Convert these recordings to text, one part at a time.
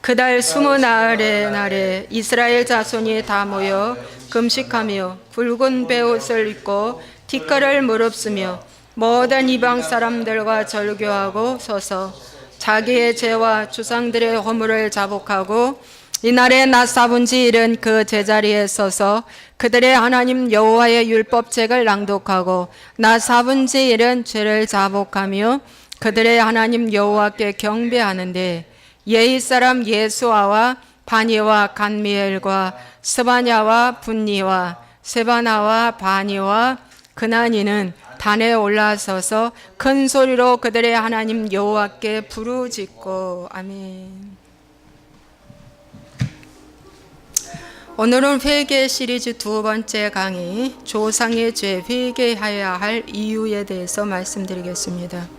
그달 20날의 날에 이스라엘 자손이 다 모여 금식하며 붉은 베옷을 입고 티끌을 무릅쓰며 모든 이방 사람들과 절교하고 서서 자기의 죄와 주상들의 허물을 자복하고 이날에 낮 사분지일은 그 제자리에 서서 그들의 하나님 여호와의 율법책을 낭독하고 낮 사분지일은 죄를 자복하며 그들의 하나님 여호와께 경배하는데 예이 사람 예수아와 바니와 간미엘과 스바냐와 분니와 세바나와 바니와 그나니는 단에 올라서서 큰 소리로 그들의 하나님 여호와께 부르짖고 아멘. 오늘은 회개 시리즈 두 번째 강의 조상의 죄 회개해야 할 이유에 대해서 말씀드리겠습니다.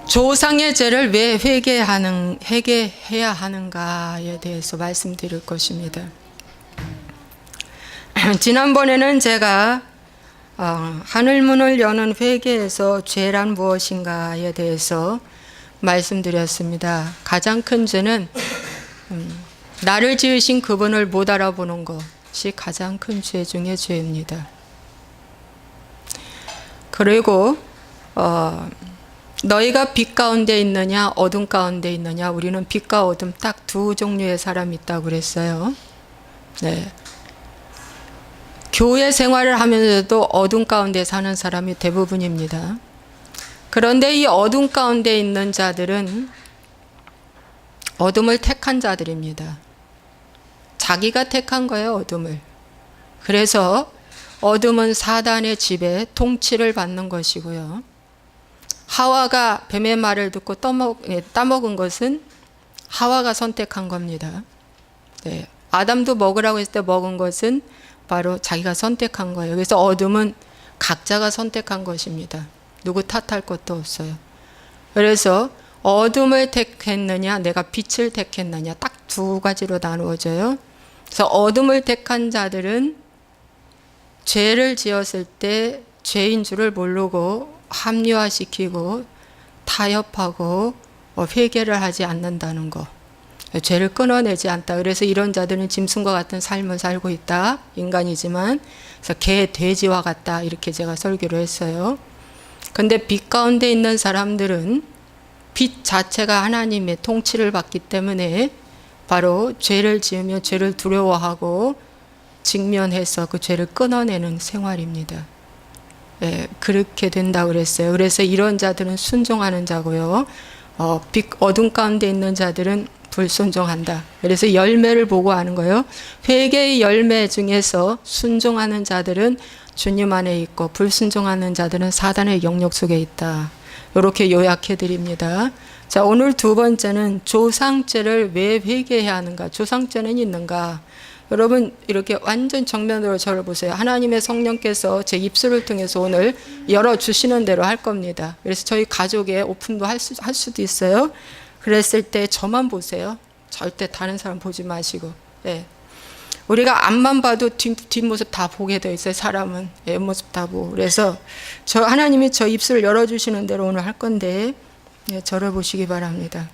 조상의 죄를 왜 회개해야 하는가에 대해서 말씀드릴 것입니다. 지난번에는 제가 하늘문을 여는 회개에서 죄란 무엇인가에 대해서 말씀드렸습니다. 가장 큰 죄는 나를 지으신 그분을 못 알아보는 것이 가장 큰 죄 중에 죄입니다. 그리고 너희가 빛 가운데 있느냐 어둠 가운데 있느냐, 우리는 빛과 어둠 딱 두 종류의 사람이 있다고 그랬어요. 네. 교회 생활을 하면서도 어둠 가운데 사는 사람이 대부분입니다. 그런데 이 어둠 가운데 있는 자들은 어둠을 택한 자들입니다. 자기가 택한 거예요, 어둠을. 그래서 어둠은 사단의 지배, 통치를 받는 것이고요. 하와가 뱀의 말을 듣고 따먹은 것은 하와가 선택한 겁니다. 네. 아담도 먹으라고 했을 때 먹은 것은 바로 자기가 선택한 거예요. 그래서 어둠은 각자가 선택한 것입니다. 누구 탓할 것도 없어요. 그래서 어둠을 택했느냐 내가 빛을 택했느냐 딱 두 가지로 나누어져요. 그래서 어둠을 택한 자들은 죄를 지었을 때 죄인 줄을 모르고 합리화시키고 타협하고 회개를 하지 않는다는 거, 죄를 끊어내지 않다. 그래서 이런 자들은 짐승과 같은 삶을 살고 있다. 인간이지만 그래서 개, 돼지와 같다. 이렇게 제가 설교를 했어요. 근데 빛 가운데 있는 사람들은 빛 자체가 하나님의 통치를 받기 때문에 바로 죄를 지으며 죄를 두려워하고 직면해서 그 죄를 끊어내는 생활입니다. 예, 그렇게 된다고 그랬어요. 그래서 이런 자들은 순종하는 자고요. 어둠 가운데 있는 자들은 불순종한다. 그래서 열매를 보고 하는 거예요. 회개의 열매 중에서 순종하는 자들은 주님 안에 있고 불순종하는 자들은 사단의 영역 속에 있다. 이렇게 요약해 드립니다. 자, 오늘 두 번째는 조상죄를 왜 회개해야 하는가? 조상죄는 있는가? 여러분 이렇게 완전 정면으로 저를 보세요. 하나님의 성령께서 제 입술을 통해서 오늘 열어주시는 대로 할 겁니다. 그래서 저희 가족의 오픈도 할 수도 있어요. 그랬을 때 저만 보세요. 절대 다른 사람 보지 마시고. 네. 우리가 앞만 봐도 뒷모습 다 보게 돼 있어요. 사람은 옆모습 다 보고. 그래서 하나님이 저 입술을 열어주시는 대로 오늘 할 건데 네, 저를 보시기 바랍니다.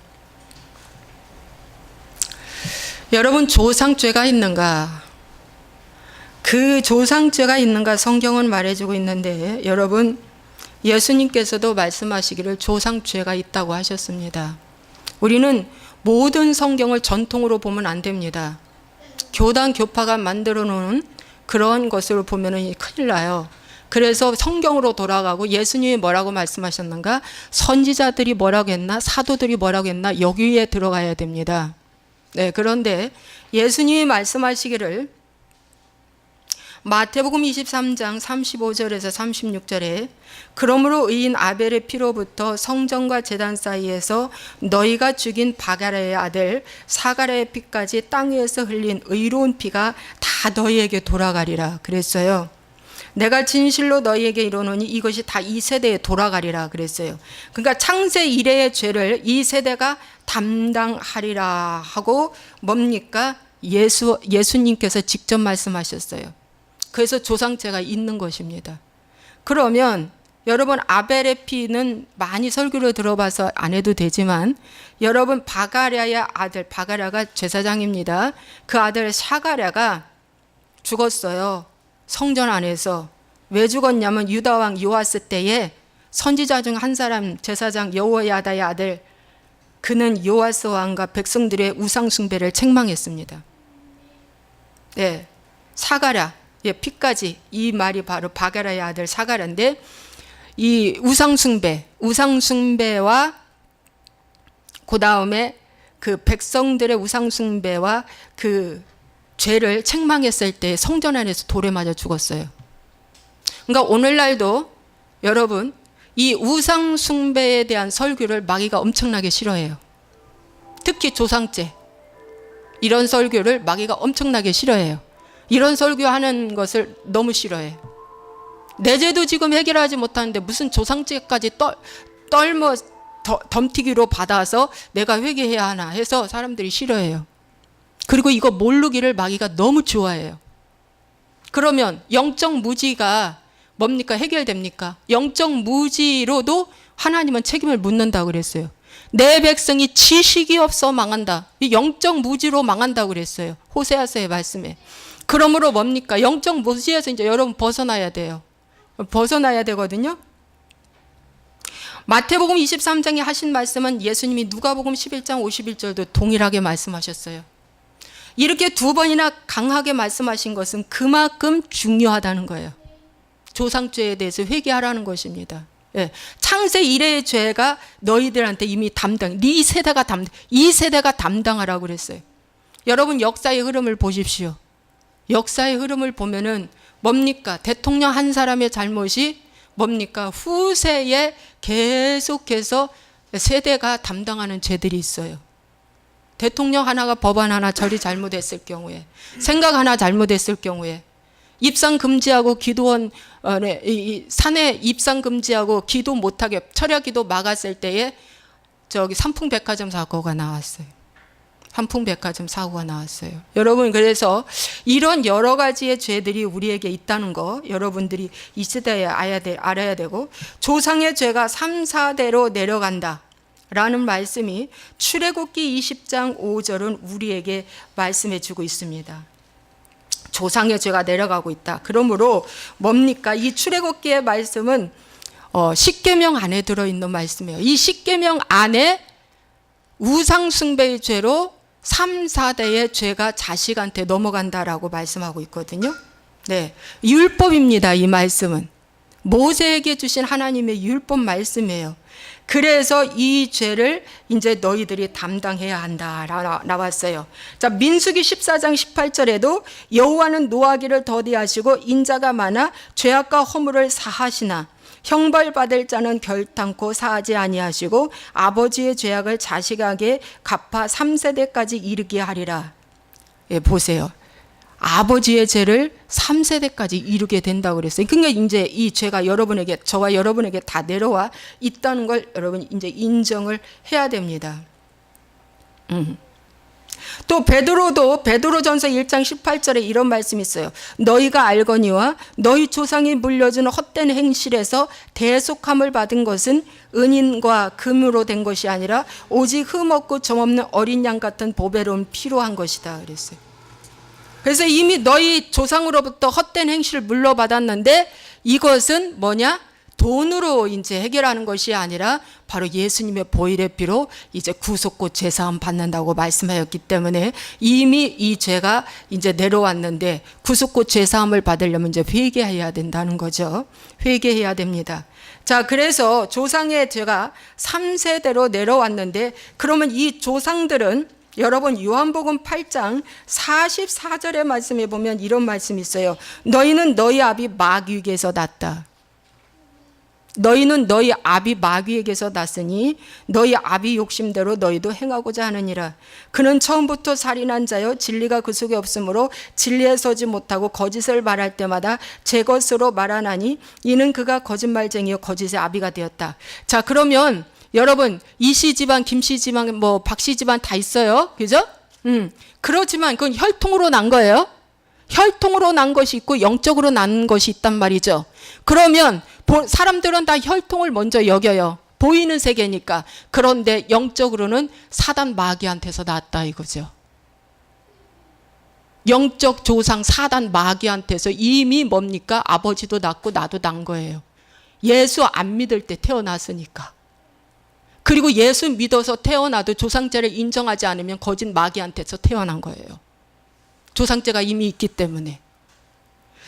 여러분 조상죄가 있는가? 그 조상죄가 있는가 성경은 말해주고 있는데 여러분 예수님께서도 말씀하시기를 조상죄가 있다고 하셨습니다. 우리는 모든 성경을 전통으로 보면 안 됩니다. 교단 교파가 만들어 놓은 그런 것으로 보면 큰일 나요. 그래서 성경으로 돌아가고 예수님이 뭐라고 말씀하셨는가? 선지자들이 뭐라고 했나? 사도들이 뭐라고 했나? 여기에 들어가야 됩니다. 네, 그런데 예수님이 말씀하시기를 마태복음 23장 35절에서 36절에 그러므로 의인 아벨의 피로부터 성전과 제단 사이에서 너희가 죽인 바가라의 아들 사가랴의 피까지 땅 위에서 흘린 의로운 피가 다 너희에게 돌아가리라 그랬어요. 내가 진실로 너희에게 이르노니 이것이 다 이 세대에 돌아가리라 그랬어요. 그러니까 창세 이래의 죄를 이 세대가 담당하리라 하고 뭡니까? 예수님께서 직접 말씀하셨어요. 그래서 조상죄가 있는 것입니다. 그러면 여러분 아벨의 피는 많이 설교를 들어봐서 안 해도 되지만 여러분 바가랴의 아들, 바가랴가 제사장입니다. 그 아들 샤가랴가 죽었어요. 성전 안에서. 왜 죽었냐면 유다 왕 요아스 때에 선지자 중 한 사람 제사장 여호야다의 아들, 그는 요아스 왕과 백성들의 우상 숭배를 책망했습니다. 네, 사가랴, 예, 피까지. 이 말이 바로 바가랴의 아들 사가랴인데, 이 우상 숭배와 그 다음에 그 백성들의 우상 숭배와 그 죄를 책망했을 때 성전 안에서 돌에 맞아 죽었어요. 그러니까 오늘날도 여러분 이 우상 숭배에 대한 설교를 마귀가 엄청나게 싫어해요. 특히 조상죄, 이런 설교를 마귀가 엄청나게 싫어해요. 이런 설교하는 것을 너무 싫어해요. 내 죄도 지금 해결하지 못하는데 무슨 조상죄까지 떨며 덤튀기로 받아서 내가 회개해야 하나 해서 사람들이 싫어해요. 그리고 이거 모르기를 마귀가 너무 좋아해요. 그러면 영적 무지가 뭡니까? 해결됩니까? 영적 무지로도 하나님은 책임을 묻는다고 그랬어요. 내 백성이 지식이 없어 망한다. 이 영적 무지로 망한다고 그랬어요. 호세아서의 말씀에. 그러므로 뭡니까? 영적 무지에서 이제 여러분 벗어나야 돼요. 벗어나야 되거든요. 마태복음 23장에 하신 말씀은 예수님이 누가복음 11장 51절도 동일하게 말씀하셨어요. 이렇게 두 번이나 강하게 말씀하신 것은 그만큼 중요하다는 거예요. 조상죄에 대해서 회개하라는 것입니다. 예, 창세 이래의 죄가 너희들한테 이미 이 세대가 담당하라고 그랬어요. 여러분 역사의 흐름을 보십시오. 역사의 흐름을 보면은 뭡니까? 대통령 한 사람의 잘못이 뭡니까? 후세에 계속해서 세대가 담당하는 죄들이 있어요. 대통령 하나가 법안 하나 처리 잘못했을 경우에, 생각 하나 잘못했을 경우에, 입상 금지하고 기도원 산에 입상 금지하고 기도 못하게 철야 기도 막았을 때에 저기 삼풍백화점 사고가 나왔어요. 삼풍백화점 사고가 나왔어요. 여러분, 그래서 이런 여러 가지의 죄들이 우리에게 있다는 거 여러분들이 이 시대에 알아야 되고, 조상의 죄가 3, 4대로 내려간다 라는 말씀이 출애굽기 20장 5절은 우리에게 말씀해 주고 있습니다. 조상의 죄가 내려가고 있다. 그러므로 뭡니까? 이 출애굽기의 말씀은 십계명 안에 들어있는 말씀이에요. 이 십계명 안에 우상 숭배의 죄로 3, 4대의 죄가 자식한테 넘어간다라고 말씀하고 있거든요. 네, 율법입니다. 이 말씀은 모세에게 주신 하나님의 율법 말씀이에요. 그래서 이 죄를 이제 너희들이 담당해야 한다 나왔어요. 자, 민수기 14장 18절에도 여호와는 노하기를 더디하시고 인자가 많아 죄악과 허물을 사하시나 형벌받을 자는 결탄코 사하지 아니하시고 아버지의 죄악을 자식에게 갚아 3세대까지 이르게 하리라. 예, 보세요. 아버지의 죄를 3세대까지 이루게 된다고 그랬어요. 그러니까 이제 이 죄가 여러분에게, 저와 여러분에게 다 내려와 있다는 걸 여러분 이제 인정을 해야 됩니다. 또 베드로전서 1장 18절에 이런 말씀이 있어요. 너희가 알거니와 너희 조상이 물려준 헛된 행실에서 대속함을 받은 것은 은인과 금으로 된 것이 아니라 오직 흠없고 점없는 어린 양 같은 보배로운 피로 한 것이다 그랬어요. 그래서 이미 너희 조상으로부터 헛된 행실을 물려받았는데 이것은 뭐냐? 돈으로 이제 해결하는 것이 아니라 바로 예수님의 보혈의 피로 이제 구속고 제사함 받는다고 말씀하였기 때문에 이미 이 죄가 이제 내려왔는데 구속고 제사함을 받으려면 이제 회개해야 된다는 거죠. 회개해야 됩니다. 자, 그래서 조상의 죄가 3세대로 내려왔는데 그러면 이 조상들은 여러분 요한복음 8장 44절의 말씀에 보면 이런 말씀이 있어요. 너희는 너희 아비 마귀에게서 났다. 너희는 너희 아비 마귀에게서 났으니 너희 아비 욕심대로 너희도 행하고자 하느니라. 그는 처음부터 살인한 자여 진리가 그 속에 없으므로 진리에 서지 못하고 거짓을 말할 때마다 제 것으로 말하나니 이는 그가 거짓말쟁이요 거짓의 아비가 되었다. 자, 그러면 여러분 이씨 집안, 김씨 집안, 뭐 박씨 집안 다 있어요. 그죠? 그렇지만 그건 혈통으로 난 거예요. 혈통으로 난 것이 있고 영적으로 난 것이 있단 말이죠. 그러면 사람들은 다 혈통을 먼저 여겨요. 보이는 세계니까. 그런데 영적으로는 사단 마귀한테서 났다 이거죠. 영적 조상 사단 마귀한테서 이미 뭡니까? 아버지도 낳고 나도 난 거예요. 예수 안 믿을 때 태어났으니까. 그리고 예수 믿어서 태어나도 조상제를 인정하지 않으면 거짓 마귀한테서 태어난 거예요. 조상제가 이미 있기 때문에.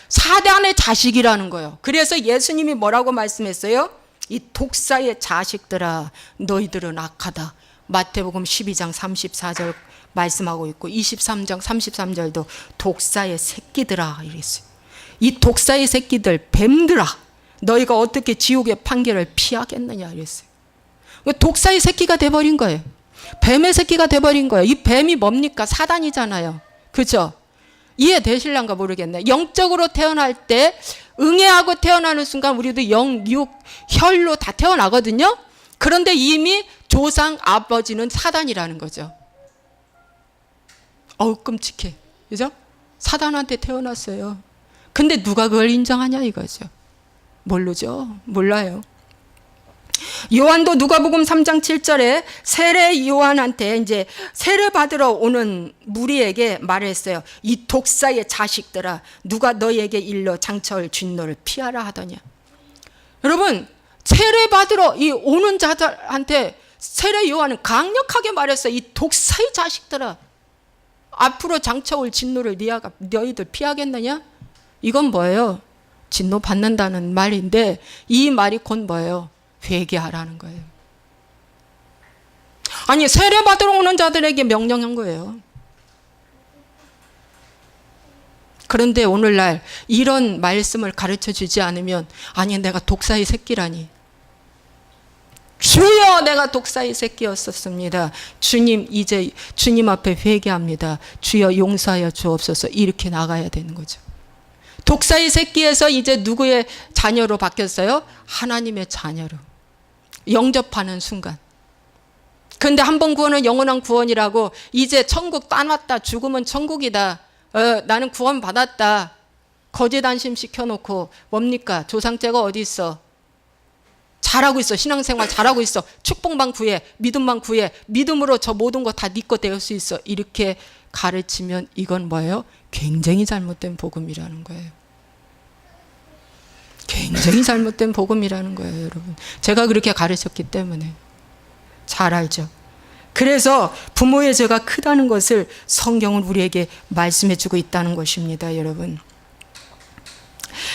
사단의 자식이라는 거예요. 그래서 예수님이 뭐라고 말씀했어요? 이 독사의 자식들아, 너희들은 악하다. 마태복음 12장 34절 말씀하고 있고 23장 33절도 독사의 새끼들아 이랬어요. 이 독사의 새끼들, 뱀들아, 너희가 어떻게 지옥의 판결을 피하겠느냐 이랬어요. 독사의 새끼가 돼버린 거예요. 뱀의 새끼가 돼버린 거예요. 이 뱀이 뭡니까? 사단이잖아요. 그죠? 이해되실란가 모르겠네. 영적으로 태어날 때 응애하고 태어나는 순간 우리도 영, 육, 혈로 다 태어나거든요. 그런데 이미 조상 아버지는 사단이라는 거죠. 어우 끔찍해. 그죠? 사단한테 태어났어요. 근데 누가 그걸 인정하냐 이거죠. 모르죠. 몰라요. 요한도 누가복음 3장 7절에 세례 요한한테 이제 세례 받으러 오는 무리에게 말했어요. 이 독사의 자식들아, 누가 너희에게 일러 장차올 진노를 피하라 하더냐. 여러분, 세례 받으러 이 오는 자들한테 세례 요한은 강력하게 말했어요. 이 독사의 자식들아, 앞으로 장차올 진노를 너희들 피하겠느냐? 이건 뭐예요? 진노 받는다는 말인데 이 말이 곧 뭐예요? 회개하라는 거예요. 아니 세례 받으러 오는 자들에게 명령한 거예요. 그런데 오늘날 이런 말씀을 가르쳐 주지 않으면 아니 내가 독사의 새끼라니. 주여 내가 독사의 새끼였었습니다. 주님 이제 주님 앞에 회개합니다. 주여 용서하여 주옵소서. 이렇게 나가야 되는 거죠. 독사의 새끼에서 이제 누구의 자녀로 바뀌었어요? 하나님의 자녀로. 영접하는 순간. 근데 한 번 구원은 영원한 구원이라고 이제 천국 따놨다. 죽으면 천국이다. 나는 구원 받았다. 거짓 안심 시켜놓고 뭡니까? 조상죄가 어디 있어? 잘하고 있어. 신앙생활 잘하고 있어. 축복만 구해. 믿음만 구해. 믿음으로 저 모든 거 다 네 거 될 수 있어. 이렇게 가르치면 이건 뭐예요? 굉장히 잘못된 복음이라는 거예요. 굉장히 잘못된 복음이라는 거예요, 여러분. 제가 그렇게 가르쳤기 때문에 잘 알죠. 그래서 부모의 죄가 크다는 것을 성경은 우리에게 말씀해 주고 있다는 것입니다, 여러분.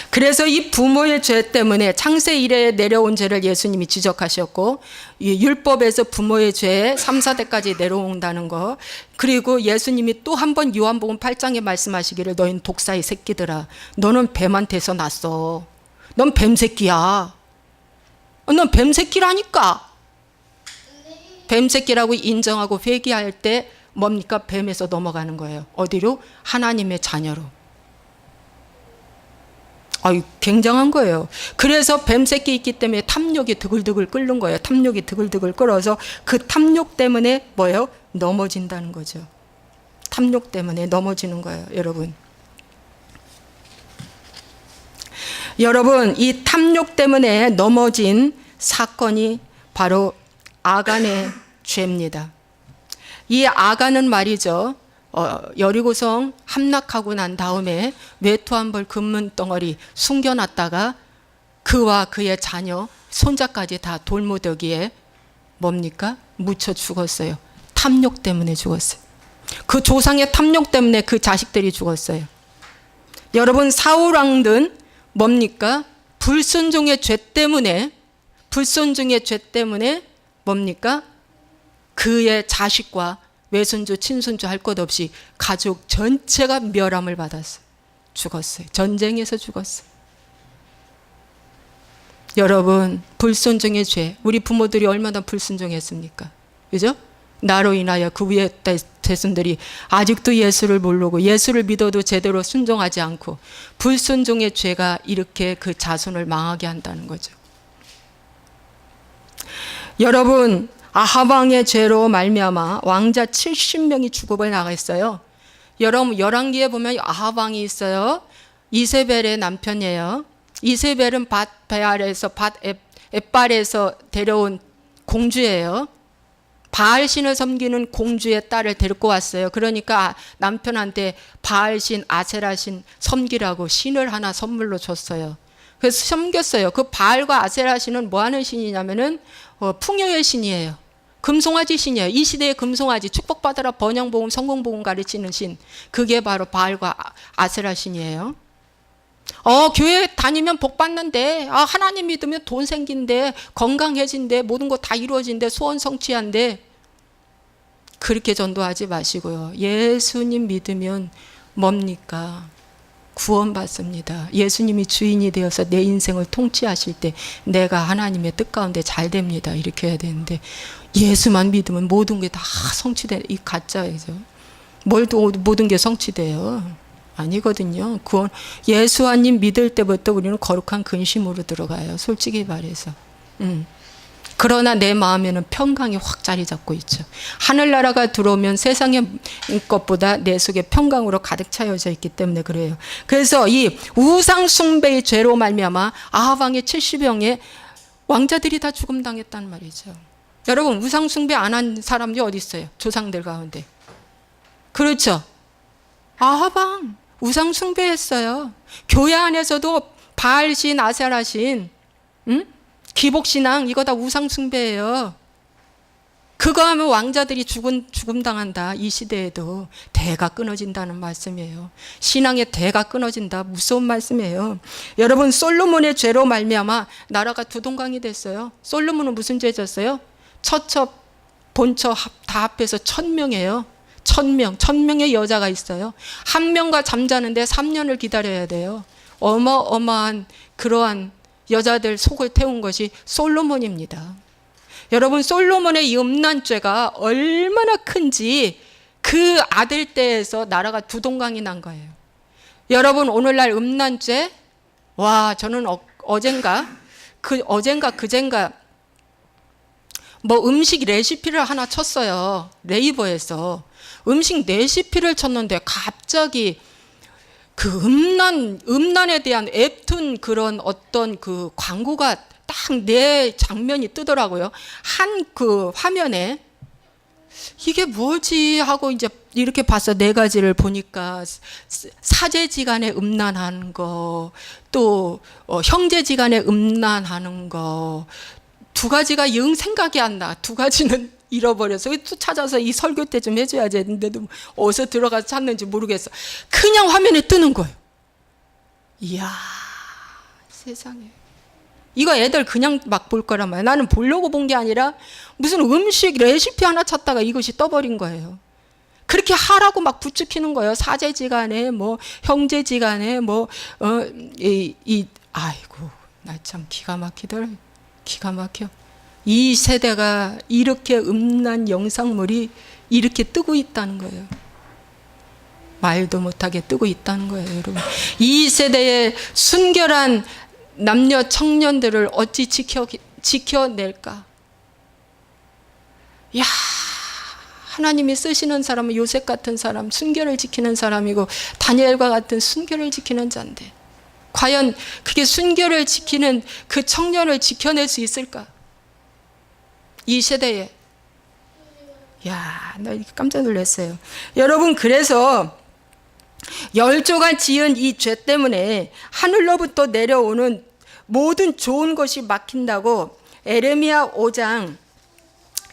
그래서 이 부모의 죄 때문에 창세 이래에 내려온 죄를 예수님이 지적하셨고 이 율법에서 부모의 죄 3, 4대까지 내려온다는 거, 그리고 예수님이 또 한 번 요한복음 8장에 말씀하시기를 너희는 독사의 새끼들아, 너는 뱀한테서 났어. 넌 뱀새끼야. 넌 뱀새끼라니까. 뱀새끼라고 인정하고 회개할 때 뭡니까? 뱀에서 넘어가는 거예요. 어디로? 하나님의 자녀로. 아유, 굉장한 거예요. 그래서 뱀새끼 있기 때문에 탐욕이 드글드글 끓는 거예요. 탐욕이 드글드글 끓어서 그 탐욕 때문에 뭐예요? 넘어진다는 거죠. 탐욕 때문에 넘어지는 거예요, 여러분. 여러분, 이 탐욕 때문에 넘어진 사건이 바로 아간의 죄입니다. 이 아간은 말이죠. 여리고성 함락하고 난 다음에 외투한 벌 금문덩어리 숨겨놨다가 그와 그의 자녀 손자까지 다 돌무더기에 뭡니까? 묻혀 죽었어요. 탐욕 때문에 죽었어요. 그 조상의 탐욕 때문에 그 자식들이 죽었어요. 여러분, 사울왕은 뭡니까? 불순종의 죄 때문에 뭡니까? 그의 자식과 외손주, 친손주 할 것 없이 가족 전체가 멸함을 받았어요. 죽었어요. 전쟁에서 죽었어요. 여러분, 불순종의 죄, 우리 부모들이 얼마나 불순종했습니까? 그죠? 나로 인하여 그 위에 자손들이 아직도 예수를 모르고 예수를 믿어도 제대로 순종하지 않고 불순종의 죄가 이렇게 그 자손을 망하게 한다는 거죠. 여러분, 아합 왕의 죄로 말미암아 왕자 70명이 죽음을 당했어요. 여러분, 열왕기에 보면 아합 왕이 있어요. 이세벨의 남편이에요. 이세벨은 밭 엣발에서 데려온 공주예요. 바알신을 섬기는 공주의 딸을 데리고 왔어요. 그러니까 남편한테 바알신, 아세라신 섬기라고 신을 하나 선물로 줬어요. 그래서 섬겼어요. 그 바알과 아세라신은 뭐 하는 신이냐면은 풍요의 신이에요. 금송아지 신이에요. 이 시대의 금송아지, 축복받으라 번영복음 성공복음 가르치는 신, 그게 바로 바알과 아세라 신이에요. 교회 다니면 복 받는데, 하나님 믿으면 돈 생긴대, 건강해진대, 모든 거 다 이루어진대, 소원 성취한대. 그렇게 전도하지 마시고요. 예수님 믿으면 뭡니까? 구원받습니다. 예수님이 주인이 되어서 내 인생을 통치하실 때 내가 하나님의 뜻 가운데 잘 됩니다. 이렇게 해야 되는데, 예수만 믿으면 모든 게 다 성취돼. 이 가짜이죠. 모든 게 성취돼요. 아니거든요. 구원, 예수 하나님 믿을 때부터 우리는 거룩한 근심으로 들어가요. 솔직히 말해서. 그러나 내 마음에는 평강이 확 자리 잡고 있죠. 하늘나라가 들어오면 세상의 것보다 내 속에 평강으로 가득 차여져 있기 때문에 그래요. 그래서 이 우상 숭배의 죄로 말미암아 아합 왕의 70영의 왕자들이 다 죽음 당했단 말이죠. 여러분, 우상 숭배 안 한 사람이 어디 있어요? 조상들 가운데. 그렇죠. 아합 왕 우상 숭배했어요. 교회 안에서도 바알신, 아세라신, 기복신앙, 이거 다 우상 숭배예요. 그거 하면 왕자들이 죽음 당한다. 이 시대에도 대가 끊어진다는 말씀이에요. 신앙의 대가 끊어진다. 무서운 말씀이에요. 여러분, 솔로몬의 죄로 말미암아 나라가 두 동강이 됐어요. 솔로몬은 무슨 죄 졌어요? 처첩, 본처 다 합해서 1000명이에요. 1000명의 여자가 있어요. 한 명과 잠자는데 3년을 기다려야 돼요. 어마어마한 그러한 여자들 속을 태운 것이 솔로몬입니다. 여러분, 솔로몬의 이 음란죄가 얼마나 큰지 그 아들 때에서 나라가 두 동강이 난 거예요. 여러분, 오늘날 음란죄, 저는 그젠가 뭐 음식 레시피를 하나 쳤어요. 네이버에서 음식 레시피를 쳤는데 갑자기 그 음란에 대한 웹툰 그런 어떤 그 광고가 딱 내 장면이 뜨더라고요. 한 그 화면에 이게 뭐지 하고 이제 이렇게 봐서 4가지를 보니까 사제지간에 음란하는 거, 또 형제지간에 음란하는 거, 2가지가 영 생각이 안 나. 2가지는 잃어버려서 또 찾아서 이 설교 때 좀 해줘야지 했는데도 어디서 들어가서 찾는지 모르겠어. 그냥 화면에 뜨는 거예요. 이야, 세상에. 이거 애들 그냥 막 볼 거란 말이야. 나는 보려고 본 게 아니라 무슨 음식 레시피 하나 찾다가 이것이 떠버린 거예요. 그렇게 하라고 막 부추기는 거예요. 사제지간에 뭐 형제지간에 아이고, 나 참 기가 막히더라. 기가 막혀. 이 세대가 이렇게 음란 영상물이 이렇게 뜨고 있다는 거예요. 말도 못하게 뜨고 있다는 거예요, 여러분. 이 세대의 순결한 남녀 청년들을 어찌 지켜낼까? 야, 하나님이 쓰시는 사람은 요셉 같은 사람, 순결을 지키는 사람이고 다니엘과 같은 순결을 지키는 자인데 과연 그게 순결을 지키는 그 청년을 지켜낼 수 있을까? 이 세대에. 야, 나 깜짝 놀랐어요. 여러분, 그래서 열조가 지은 이 죄 때문에 하늘로부터 내려오는 모든 좋은 것이 막힌다고 에레미야 5장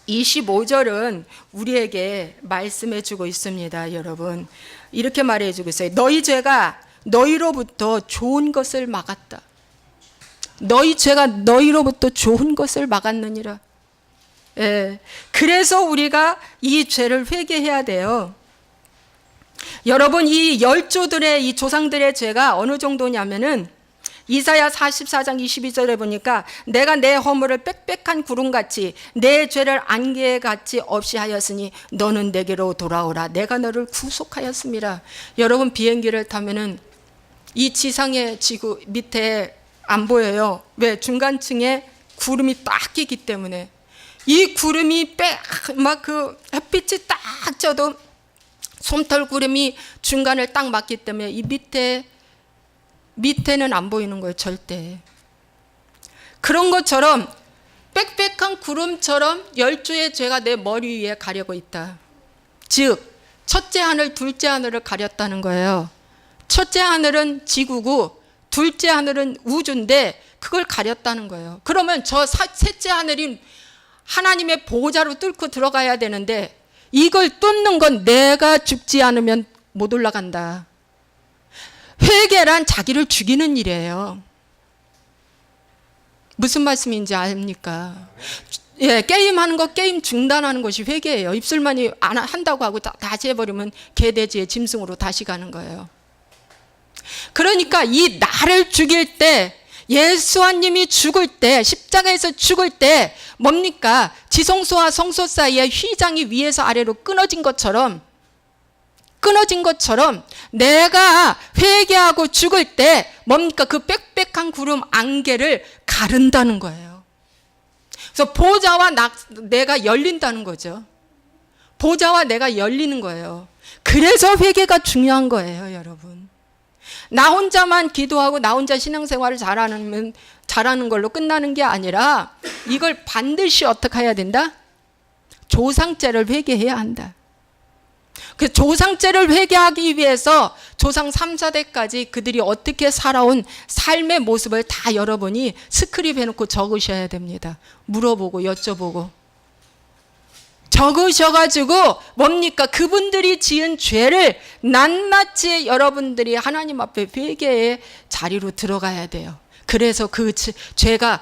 25절은 우리에게 말씀해 주고 있습니다. 여러분, 이렇게 말해 주고 있어요. 너희 죄가 너희로부터 좋은 것을 막았다. 너희 죄가 너희로부터 좋은 것을 막았느니라. 예, 그래서 우리가 이 죄를 회개해야 돼요. 여러분, 이 열조들의 이 조상들의 죄가 어느 정도냐면은 이사야 44장 22절에 보니까 내가 내 허물을 빽빽한 구름같이 내 죄를 안개같이 없이 하였으니 너는 내게로 돌아오라. 내가 너를 구속하였습니다. 여러분, 비행기를 타면은 이 지상의 지구 밑에 안 보여요. 왜? 중간층에 구름이 딱 끼기 때문에. 이 구름이 막 그 햇빛이 딱 쪄도 솜털 구름이 중간을 딱 막기 때문에 이 밑에 밑에는 안 보이는 거예요, 절대. 그런 것처럼 빽빽한 구름처럼 열조의 죄가 내 머리 위에 가려고 있다. 즉 첫째 하늘, 둘째 하늘을 가렸다는 거예요. 첫째 하늘은 지구고 둘째 하늘은 우주인데 그걸 가렸다는 거예요. 그러면 저 셋째 하늘인 하나님의 보호자로 뚫고 들어가야 되는데 이걸 뚫는 건 내가 죽지 않으면 못 올라간다. 회개란 자기를 죽이는 일이에요. 무슨 말씀인지 압니까? 예, 게임하는 거 게임 중단하는 것이 회개예요. 입술만이 안 한다고 하고 다시 해버리면 개돼지의 짐승으로 다시 가는 거예요. 그러니까 이 나를 죽일 때, 예수님이 죽을 때, 십자가에서 죽을 때 뭡니까? 지성소와 성소 사이에 휘장이 위에서 아래로 끊어진 것처럼 내가 회개하고 죽을 때 뭡니까? 그 빽빽한 구름 안개를 가른다는 거예요. 그래서 보좌와 내가 열린다는 거죠. 보좌와 내가 열리는 거예요. 그래서 회개가 중요한 거예요, 여러분. 나 혼자만 기도하고 나 혼자 신앙생활을 잘하는 걸로 끝나는 게 아니라 이걸 반드시 어떻게 해야 된다? 조상죄를 회개해야 한다. 그 조상죄를 회개하기 위해서 조상 3, 4대까지 그들이 어떻게 살아온 삶의 모습을 다 여러분이 스크립 해놓고 적으셔야 됩니다. 물어보고 여쭤보고 적으셔가지고 뭡니까? 그분들이 지은 죄를 낱낱이 여러분들이 하나님 앞에 회개의 자리로 들어가야 돼요. 그래서 그 죄가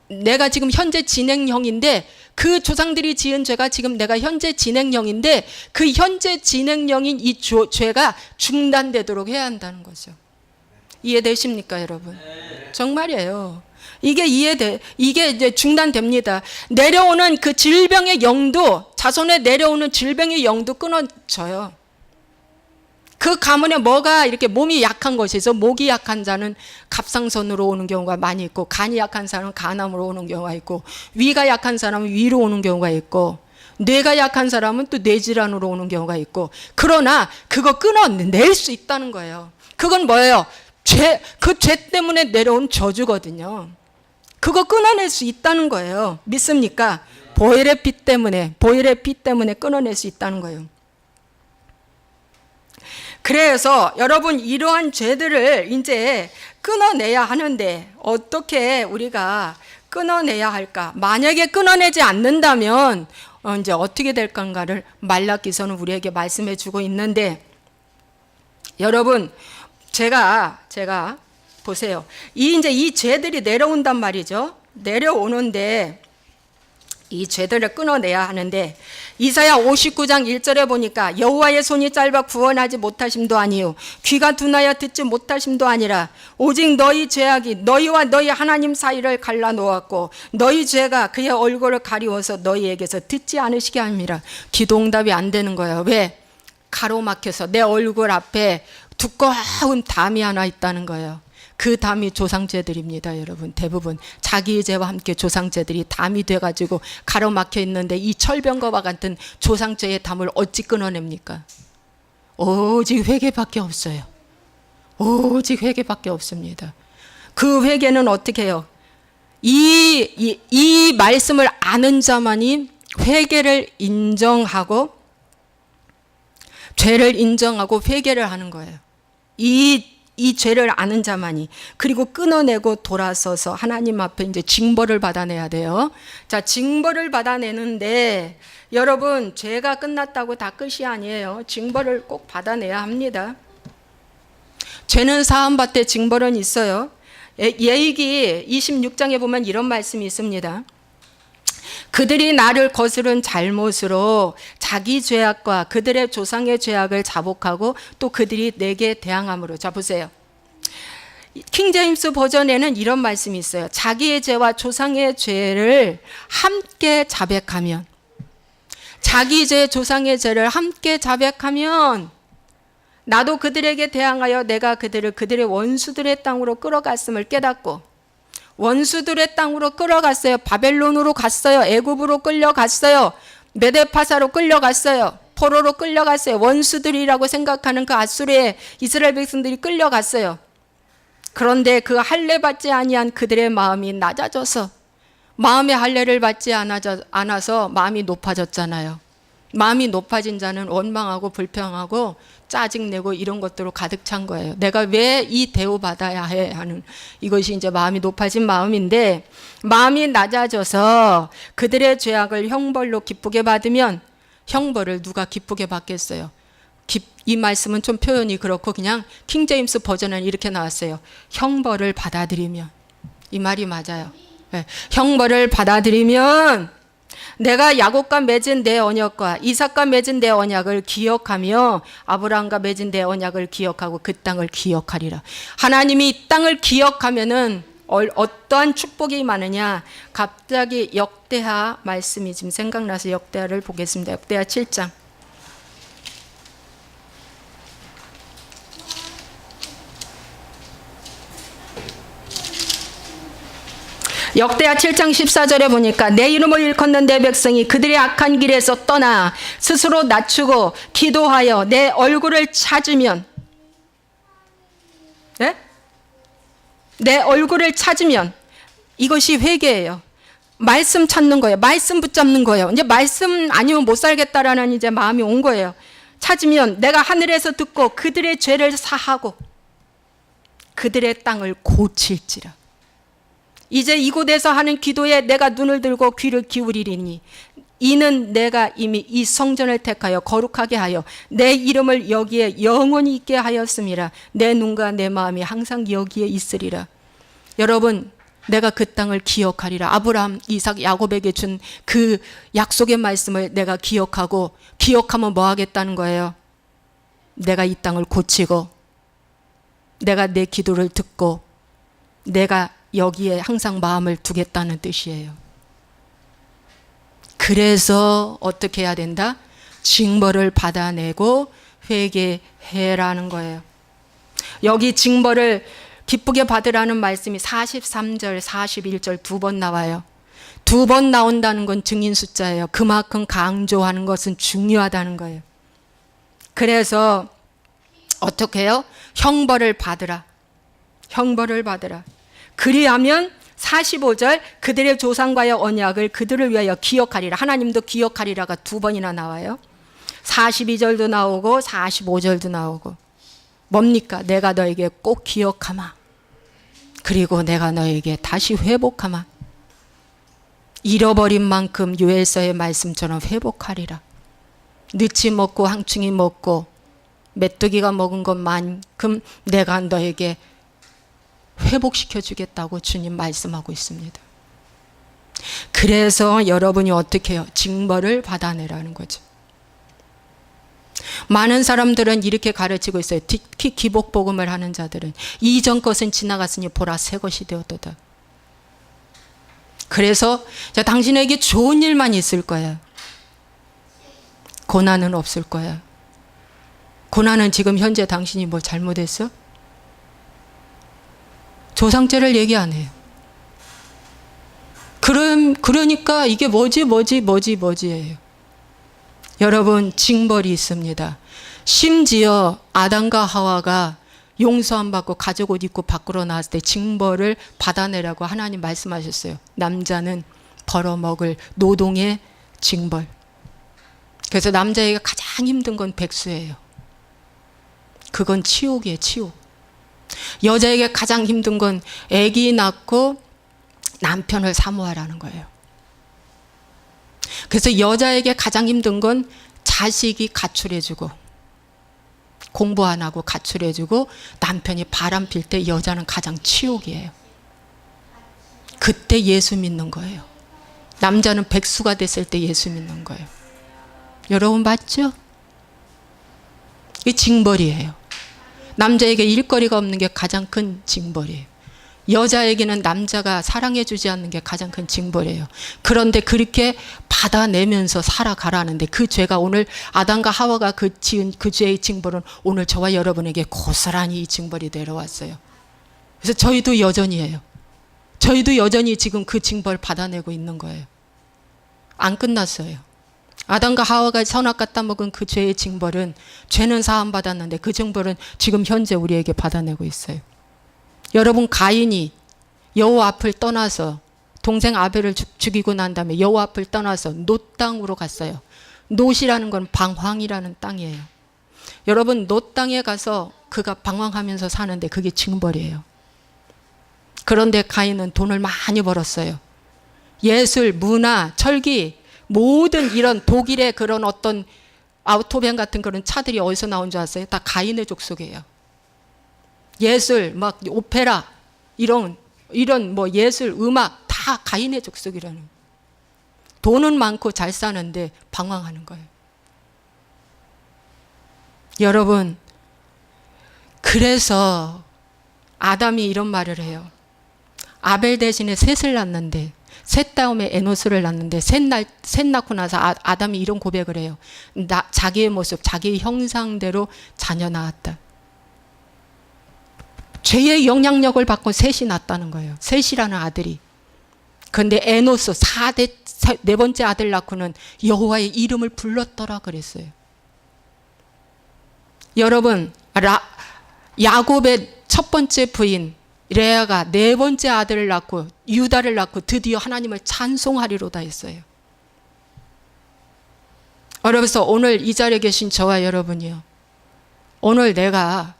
내가 지금 현재 진행형인데 그 조상들이 지은 죄가 지금 내가 현재 진행형인데 그 현재 진행형인 이 죄가 중단되도록 해야 한다는 거죠. 이해되십니까, 여러분? 정말이에요. 이게 이게 이제 중단됩니다. 내려오는 그 질병의 영도, 자손에 내려오는 질병의 영도 끊어져요. 그 가문에 뭐가 이렇게 몸이 약한 것이 있어. 목이 약한 자는 갑상선으로 오는 경우가 많이 있고, 간이 약한 사람은 간암으로 오는 경우가 있고, 위가 약한 사람은 위로 오는 경우가 있고, 뇌가 약한 사람은 또 뇌질환으로 오는 경우가 있고, 그러나 그거 끊어낼 수 있다는 거예요. 그건 뭐예요? 그 죄 때문에 내려온 저주거든요. 그거 끊어낼 수 있다는 거예요. 믿습니까? 보혈의 피 때문에 끊어낼 수 있다는 거예요. 그래서 여러분 이러한 죄들을 이제 끊어내야 하는데 어떻게 우리가 끊어내야 할까? 만약에 끊어내지 않는다면 이제 어떻게 될 건가를 말라기서는 우리에게 말씀해 주고 있는데, 여러분 제가 보세요. 이제 이 죄들이 내려온단 말이죠. 내려오는데 이 죄들을 끊어내야 하는데, 이사야 59장 1절에 보니까 여호와의 손이 짧아 구원하지 못하심도 아니요 귀가 둔하여 듣지 못하심도 아니라 오직 너희 죄악이 너희와 너희 하나님 사이를 갈라놓았고 너희 죄가 그의 얼굴을 가리워서 너희에게서 듣지 않으시게 함이라. 기도응답이 안 되는 거예요. 왜? 가로막혀서 내 얼굴 앞에 두꺼운 담이 하나 있다는 거예요. 그 담이 조상죄들입니다, 여러분. 대부분 자기의 죄와 함께 조상죄들이 담이 돼가지고 가로막혀 있는데 이 철병거와 같은 조상죄의 담을 어찌 끊어냅니까? 오직 회개밖에 없어요. 오직 회개밖에 없습니다. 그 회개는 어떻게 해요? 이 말씀을 아는 자만이 회개를 인정하고 죄를 인정하고 회개를 하는 거예요. 이 죄를 아는 자만이. 그리고 끊어내고 돌아서서 하나님 앞에 이제 징벌을 받아내야 돼요. 자, 징벌을 받아내는데 여러분 죄가 끝났다고 다 끝이 아니에요. 징벌을 꼭 받아내야 합니다. 죄는 사함받되 징벌은 있어요. 예의기 26장에 보면 이런 말씀이 있습니다. 그들이 나를 거스른 잘못으로 자기 죄악과 그들의 조상의 죄악을 자복하고 또 그들이 내게 대항함으로. 자, 보세요. 킹제임스 버전에는 이런 말씀이 있어요. 자기의 죄와 조상의 죄를 함께 자백하면, 자기 죄, 조상의 죄를 함께 자백하면 나도 그들에게 대항하여 내가 그들을 그들의 원수들의 땅으로 끌어갔음을 깨닫고, 원수들의 땅으로 끌어갔어요. 바벨론으로 갔어요. 애굽으로 끌려갔어요. 메데파사로 끌려갔어요. 포로로 끌려갔어요. 원수들이라고 생각하는 그 아수르의 이스라엘 백성들이 끌려갔어요. 그런데 그 할례 받지 아니한 그들의 마음이 낮아져서, 마음의 할례를 받지 않아서 마음이 높아졌잖아요. 마음이 높아진 자는 원망하고 불평하고 짜증내고 이런 것들로 가득 찬 거예요. 내가 왜 이 대우받아야 해 하는, 이것이 이제 마음이 높아진 마음인데, 마음이 낮아져서 그들의 죄악을 형벌로 기쁘게 받으면, 형벌을 누가 기쁘게 받겠어요? 이 말씀은 좀 표현이 그렇고 그냥 킹제임스 버전은 이렇게 나왔어요. 형벌을 받아들이면. 이 말이 맞아요. 네. 형벌을 받아들이면 내가 야곱과 맺은 내 언약과 이삭과 맺은 내 언약을 기억하며 아브라함과 맺은 내 언약을 기억하고 그 땅을 기억하리라. 하나님이 이 땅을 기억하면은 어떠한 축복이 많으냐. 갑자기 역대하 말씀이 지금 생각나서 역대하를 보겠습니다. 역대하 7장. 역대하 7장 14절에 보니까 내 이름을 일컫는 내 백성이 그들의 악한 길에서 떠나 스스로 낮추고 기도하여 내 얼굴을 찾으면, 네? 내 얼굴을 찾으면, 이것이 회개예요. 말씀 찾는 거예요. 말씀 붙잡는 거예요. 이제 말씀 아니면 못 살겠다라는 이제 마음이 온 거예요. 찾으면 내가 하늘에서 듣고 그들의 죄를 사하고 그들의 땅을 고칠지라. 이제 이곳에서 하는 기도에 내가 눈을 들고 귀를 기울이리니 이는 내가 이미 이 성전을 택하여 거룩하게 하여 내 이름을 여기에 영원히 있게 하였음이라. 내 눈과 내 마음이 항상 여기에 있으리라. 여러분, 내가 그 땅을 기억하리라. 아브라함, 이삭, 야곱에게 준 그 약속의 말씀을 내가 기억하고, 기억하면 뭐 하겠다는 거예요? 내가 이 땅을 고치고, 내가 내 기도를 듣고, 내가 여기에 항상 마음을 두겠다는 뜻이에요. 그래서 어떻게 해야 된다? 징벌을 받아내고 회개해라는 거예요. 여기 징벌을 기쁘게 받으라는 말씀이 43절, 41절 두 번 나와요. 두 번 나온다는 건 증인 숫자예요. 그만큼 강조하는 것은 중요하다는 거예요. 그래서 어떻게 해요? 형벌을 받으라. 형벌을 받으라. 그리하면 45절 그들의 조상과의 언약을 그들을 위하여 기억하리라. 하나님도 기억하리라가 두 번이나 나와요. 42절도 나오고 45절도 나오고. 뭡니까? 내가 너에게 꼭 기억하마. 그리고 내가 너에게 다시 회복하마. 잃어버린 만큼 요엘서의 말씀처럼 회복하리라. 늦이 먹고 항충이 먹고 메뚜기가 먹은 것만큼 내가 너에게 회복시켜 주겠다고 주님 말씀하고 있습니다. 그래서 여러분이 어떻게 해요? 징벌을 받아내라는 거죠. 많은 사람들은 이렇게 가르치고 있어요. 특히 기복복음을 하는 자들은 이전 것은 지나갔으니 보라 새 것이 되었도다. 그래서 당신에게 좋은 일만 있을 거야. 고난은 없을 거야. 고난은 지금 현재 당신이 뭐 잘못했어? 조상죄를 얘기 안 해요. 그러니까 이게 뭐지예요. 여러분, 징벌이 있습니다. 심지어 아담과 하와가 용서 안 받고 가죽 옷 입고 밖으로 나왔을 때 징벌을 받아내라고 하나님 말씀하셨어요. 남자는 벌어먹을 노동의 징벌. 그래서 남자에게 가장 힘든 건 백수예요. 그건 치욕이에요, 치욕. 여자에게 가장 힘든 건 아기 낳고 남편을 사모하라는 거예요. 그래서 여자에게 가장 힘든 건 자식이 가출해주고, 공부 안 하고 가출해주고 남편이 바람 필 때 여자는 가장 치욕이에요. 그때 예수 믿는 거예요. 남자는 백수가 됐을 때 예수 믿는 거예요. 여러분 맞죠? 이게 징벌이에요. 남자에게 일거리가 없는 게 가장 큰 징벌이에요. 여자에게는 남자가 사랑해주지 않는 게 가장 큰 징벌이에요. 그런데 그렇게 받아내면서 살아가라는데 그 죄가 오늘 아담과 하와가 지은 그 죄의 징벌은 오늘 저와 여러분에게 고스란히 이 징벌이 내려왔어요. 그래서 저희도 여전히예요. 저희도 여전히 지금 그 징벌 받아내고 있는 거예요. 안 끝났어요. 아담과 하와가 선악과 따먹은 그 죄의 징벌은, 죄는 사함 받았는데 그 징벌은 지금 현재 우리에게 받아내고 있어요. 여러분, 가인이 여호와 앞을 떠나서 동생 아벨을 죽이고 난 다음에 여호와 앞을 떠나서 놋 땅으로 갔어요. 놋이라는 건 방황이라는 땅이에요. 여러분, 놋 땅에 가서 그가 방황하면서 사는데 그게 징벌이에요. 그런데 가인은 돈을 많이 벌었어요. 예술, 문화, 철기, 모든 이런 독일의 그런 어떤 아우토벤 같은 그런 차들이 어디서 나온 줄 아세요? 다 가인의 족속이에요. 예술, 막 오페라, 이런 뭐 예술, 음악 다 가인의 족속이라는. 돈은 많고 잘 사는데 방황하는 거예요. 여러분, 그래서 아담이 이런 말을 해요. 아벨 대신에 셋을 낳는데, 셋 다음에 에노스를 낳는데, 셋 낳고 나서 아담이 이런 고백을 해요. 자기의 모습, 자기의 형상대로 자녀 낳았다. 죄의 영향력을 받고 셋이 낳았다는 거예요. 셋이라는 아들이. 그런데 에노스 네 번째 아들 낳고는 여호와의 이름을 불렀더라 그랬어요. 여러분, 야곱의 첫 번째 부인 레아가 네 번째 아들을 낳고 유다를 낳고 드디어 하나님을 찬송하리로다 했어요. 그래서 오늘 이 자리에 계신 저와 여러분이요, 오늘 내가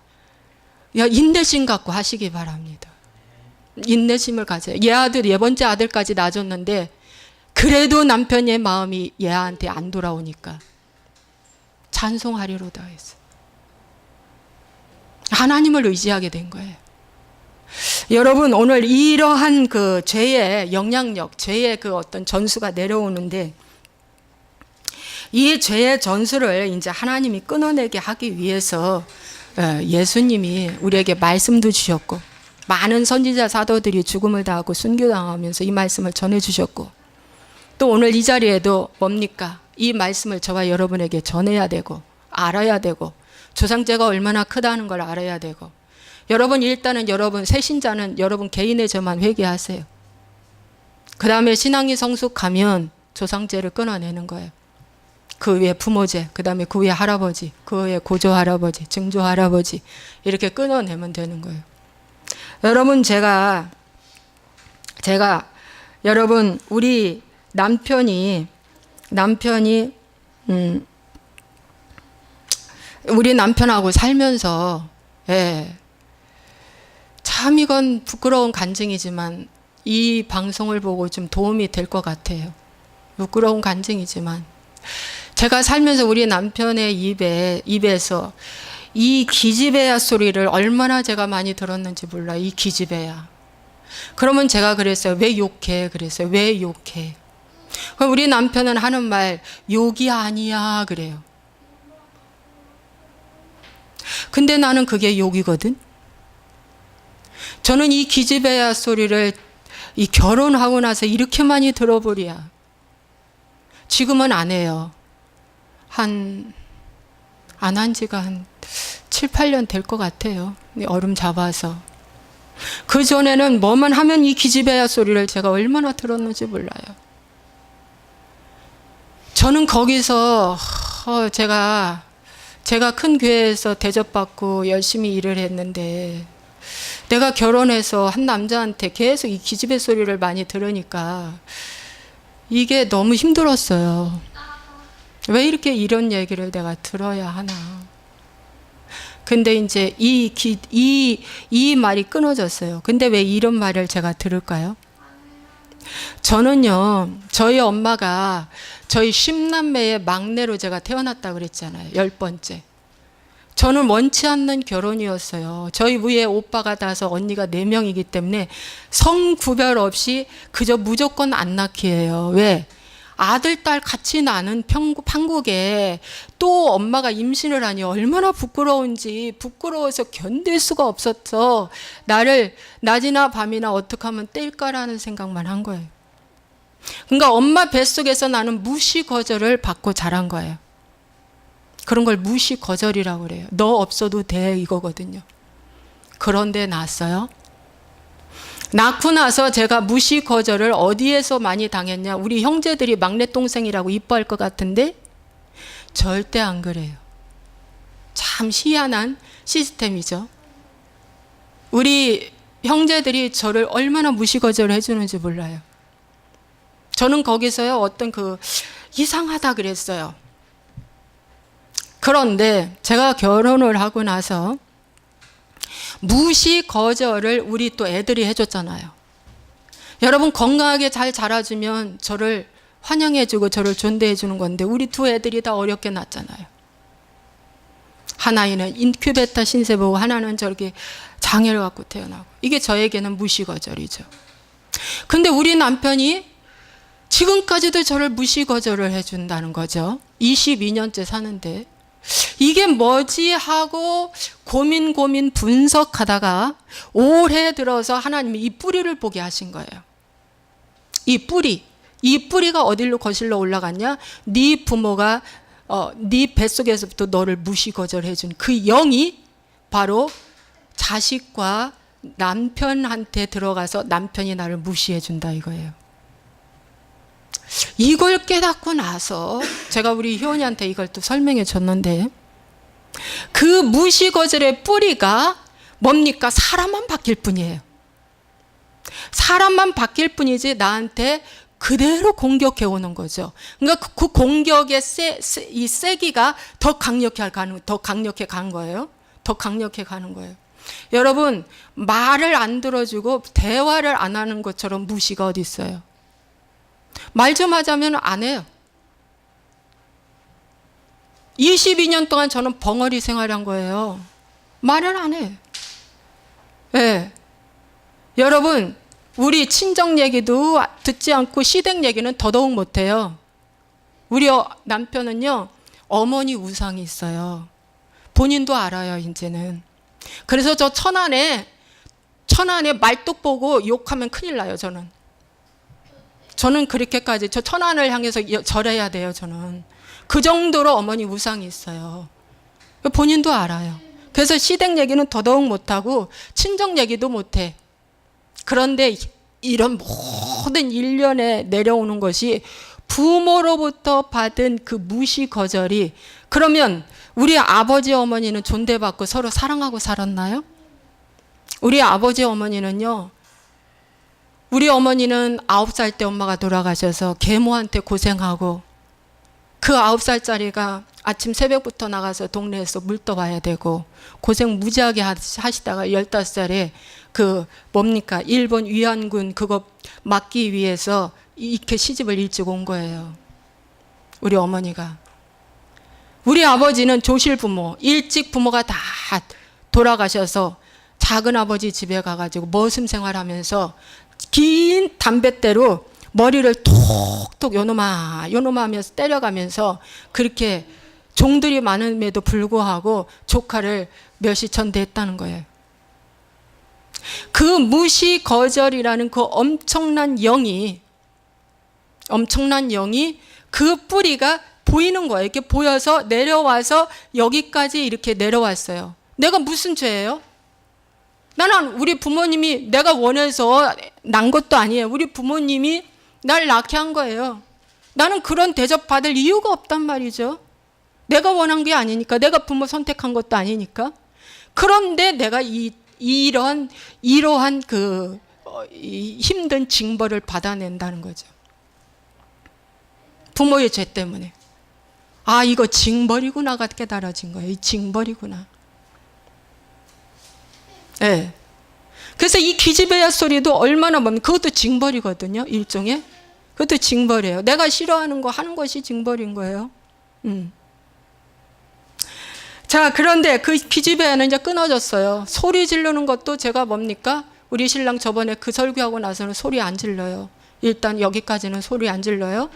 인내심 갖고 하시기 바랍니다. 인내심을 가져요. 얘 번째 아들까지 낳아줬는데 그래도 남편의 마음이 얘한테 안 돌아오니까 찬송하리로다 했어요. 하나님을 의지하게 된 거예요. 여러분, 오늘 이러한 그 죄의 영향력, 죄의 그 어떤 전수가 내려오는데, 이 죄의 전수를 이제 하나님이 끊어내게 하기 위해서 예수님이 우리에게 말씀도 주셨고, 많은 선지자 사도들이 죽음을 당하고 순교당하면서 이 말씀을 전해주셨고, 또 오늘 이 자리에도 뭡니까? 이 말씀을 저와 여러분에게 전해야 되고 알아야 되고 조상죄가 얼마나 크다는 걸 알아야 되고, 여러분, 일단은 여러분 새신자는 여러분 개인의 죄만 회개하세요. 그 다음에 신앙이 성숙하면 조상죄를 끊어내는 거예요. 그 위에 부모죄, 그 다음에 그 위에 할아버지, 그 위에 고조할아버지, 증조할아버지, 이렇게 끊어내면 되는 거예요. 여러분, 제가 여러분, 우리 남편이 우리 남편하고 살면서, 참 이건 부끄러운 간증이지만 이 방송을 보고 좀 도움이 될 것 같아요. 부끄러운 간증이지만 제가 살면서 우리 남편의 입에서 이 기집애야 소리를 얼마나 제가 많이 들었는지 몰라요. 이 기집애야. 그러면 제가 그랬어요. 왜 욕해? 그랬어요. 왜 욕해? 그럼 우리 남편은 하는 말, 욕이 아니야 그래요. 근데 나는 그게 욕이거든. 저는 이 기집애야 소리를 이 결혼하고 나서 이렇게 많이 들어보랴. 지금은 안 해요. 안 한 지가 한 7, 8년 될 것 같아요. 얼음 잡아서. 그 전에는 뭐만 하면 이 기집애야 소리를 제가 얼마나 들었는지 몰라요. 저는 거기서 제가 큰 교회에서 대접받고 열심히 일을 했는데, 내가 결혼해서 한 남자한테 계속 이 기집애 소리를 많이 들으니까 이게 너무 힘들었어요. 왜 이렇게 이런 얘기를 내가 들어야 하나. 근데 이제 이 말이 끊어졌어요. 근데 왜 이런 말을 제가 들을까요? 저는요, 저희 엄마가 저희 10남매의 막내로 제가 태어났다고 그랬잖아요. 10번째. 저는 원치 않는 결혼이었어요. 저희 위에 오빠가 5, 언니가 4명이기 때문에 성구별 없이 그저 무조건 안 낳기예요. 왜? 아들, 딸 같이 나는 판국에 또 엄마가 임신을 하니 얼마나 부끄러운지, 부끄러워서 견딜 수가 없었어. 나를 낮이나 밤이나 어떻게 하면 뗄까라는 생각만 한 거예요. 그러니까 엄마 뱃속에서 나는 무시 거절을 받고 자란 거예요. 그런 걸 무시 거절이라고 그래요. 너 없어도 돼 이거거든요. 그런데 낳았어요. 낳고 나서 제가 무시 거절을 어디에서 많이 당했냐. 우리 형제들이 막내 동생이라고 이뻐할 것 같은데 절대 안 그래요. 참 희한한 시스템이죠. 우리 형제들이 저를 얼마나 무시거절 해주는지 몰라요. 저는 거기서요 어떤 이상하다 그랬어요. 그런데 제가 결혼을 하고 나서 무시거절을 우리 또 애들이 해줬잖아요. 여러분 건강하게 잘 자라주면 저를 환영해주고 저를 존대해주는 건데 우리 두 애들이 다 어렵게 낳았잖아요. 하나는 인큐베터 신세 보고 하나는 저렇게 장애를 갖고 태어나고, 이게 저에게는 무시거절이죠. 근데 우리 남편이 지금까지도 저를 무시거절을 해준다는 거죠. 22년째 사는데 이게 뭐지 하고 고민 분석하다가 올해 들어서 하나님이 이 뿌리를 보게 하신 거예요. 이 뿌리가 어디로 거슬러 올라갔냐? 네 부모가 네 뱃속에서부터 너를 무시거절해준 그 영이 바로 자식과 남편한테 들어가서 남편이 나를 무시해준다 이거예요. 이걸 깨닫고 나서 제가 우리 효은이한테 이걸 또 설명해 줬는데, 그 무시거절의 뿌리가 뭡니까? 사람만 바뀔 뿐이에요. 사람만 바뀔 뿐이지 나한테 그대로 공격해 오는 거죠. 그러니까 그 공격의 이 세기가 더 강력해 간 거예요. 더 강력해 가는 거예요. 여러분, 말을 안 들어주고 대화를 안 하는 것처럼 무시가 어디 있어요. 말 좀 하자면 안 해요. 22년 동안 저는 벙어리 생활한 거예요. 말을 안 해요. 네. 여러분, 우리 친정 얘기도 듣지 않고 시댁 얘기는 더더욱 못해요. 우리 남편은요, 어머니 우상이 있어요. 본인도 알아요, 이제는. 그래서 저 천안에 말뚝 보고 욕하면 큰일 나요, 저는 그렇게까지 저 천안을 향해서 절해야 돼요, 저는. 그 정도로 어머니 우상이 있어요. 본인도 알아요. 그래서 시댁 얘기는 더더욱 못하고 친정 얘기도 못해. 그런데 이런 모든 일련에 내려오는 것이 부모로부터 받은 그 무시거절이, 그러면 우리 아버지 어머니는 존대받고 서로 사랑하고 살았나요? 우리 아버지 어머니는요, 우리 어머니는 9살 때 엄마가 돌아가셔서 계모한테 고생하고, 그 9살짜리가 아침 새벽부터 나가서 동네에서 물 떠와야 되고 고생 무지하게 하시다가 15살에 일본 위안군 그거 막기 위해서 이렇게 시집을 일찍 온 거예요. 우리 어머니가. 우리 아버지는 조실부모, 일찍 부모가 다 돌아가셔서 작은 아버지 집에 가가지고 머슴 생활하면서 긴 담뱃대로 머리를 톡톡 요놈아 하면서 때려가면서 그렇게 종들이 많음에도 불구하고 조카를 멸시 전대했다는 거예요. 그 무시거절이라는 그 엄청난 영이 그 뿌리가 보이는 거예요. 이렇게 보여서 내려와서 여기까지 이렇게 내려왔어요. 내가 무슨 죄예요? 나는 우리 부모님이 내가 원해서 난 것도 아니에요. 우리 부모님이 날 낳게 한 거예요. 나는 그런 대접 받을 이유가 없단 말이죠. 내가 원한 게 아니니까, 내가 부모 선택한 것도 아니니까. 그런데 내가 이러한 힘든 징벌을 받아낸다는 거죠. 부모의 죄 때문에. 아, 이거 징벌이구나가 깨달아진 거예요. 이 징벌이구나. 네. 그래서 이 기집애야 소리도 얼마나 뭡니까? 그것도 징벌이거든요. 일종의. 그것도 징벌이에요. 내가 싫어하는 거 하는 것이 징벌인 거예요. 자, 그런데 그 기집애는 이제 끊어졌어요. 소리 지르는 것도 제가 뭡니까? 우리 신랑 저번에 그 설교하고 나서는 소리 안 질러요. 일단 여기까지는 소리 안 질러요.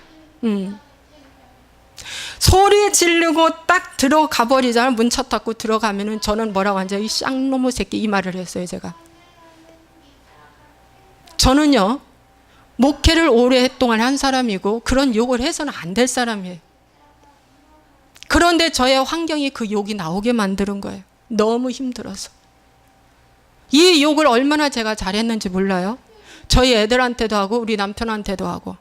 소리 지르고 딱 들어가 버리잖아요. 문차 닫고 들어가면은 저는 뭐라고 하죠? 이 쌍놈의 새끼, 이 말을 했어요, 제가. 저는요, 목회를 오랫동안 한 사람이고 그런 욕을 해서는 안 될 사람이에요. 그런데 저의 환경이 그 욕이 나오게 만드는 거예요. 너무 힘들어서. 이 욕을 얼마나 제가 잘했는지 몰라요. 저희 애들한테도 하고 우리 남편한테도 하고.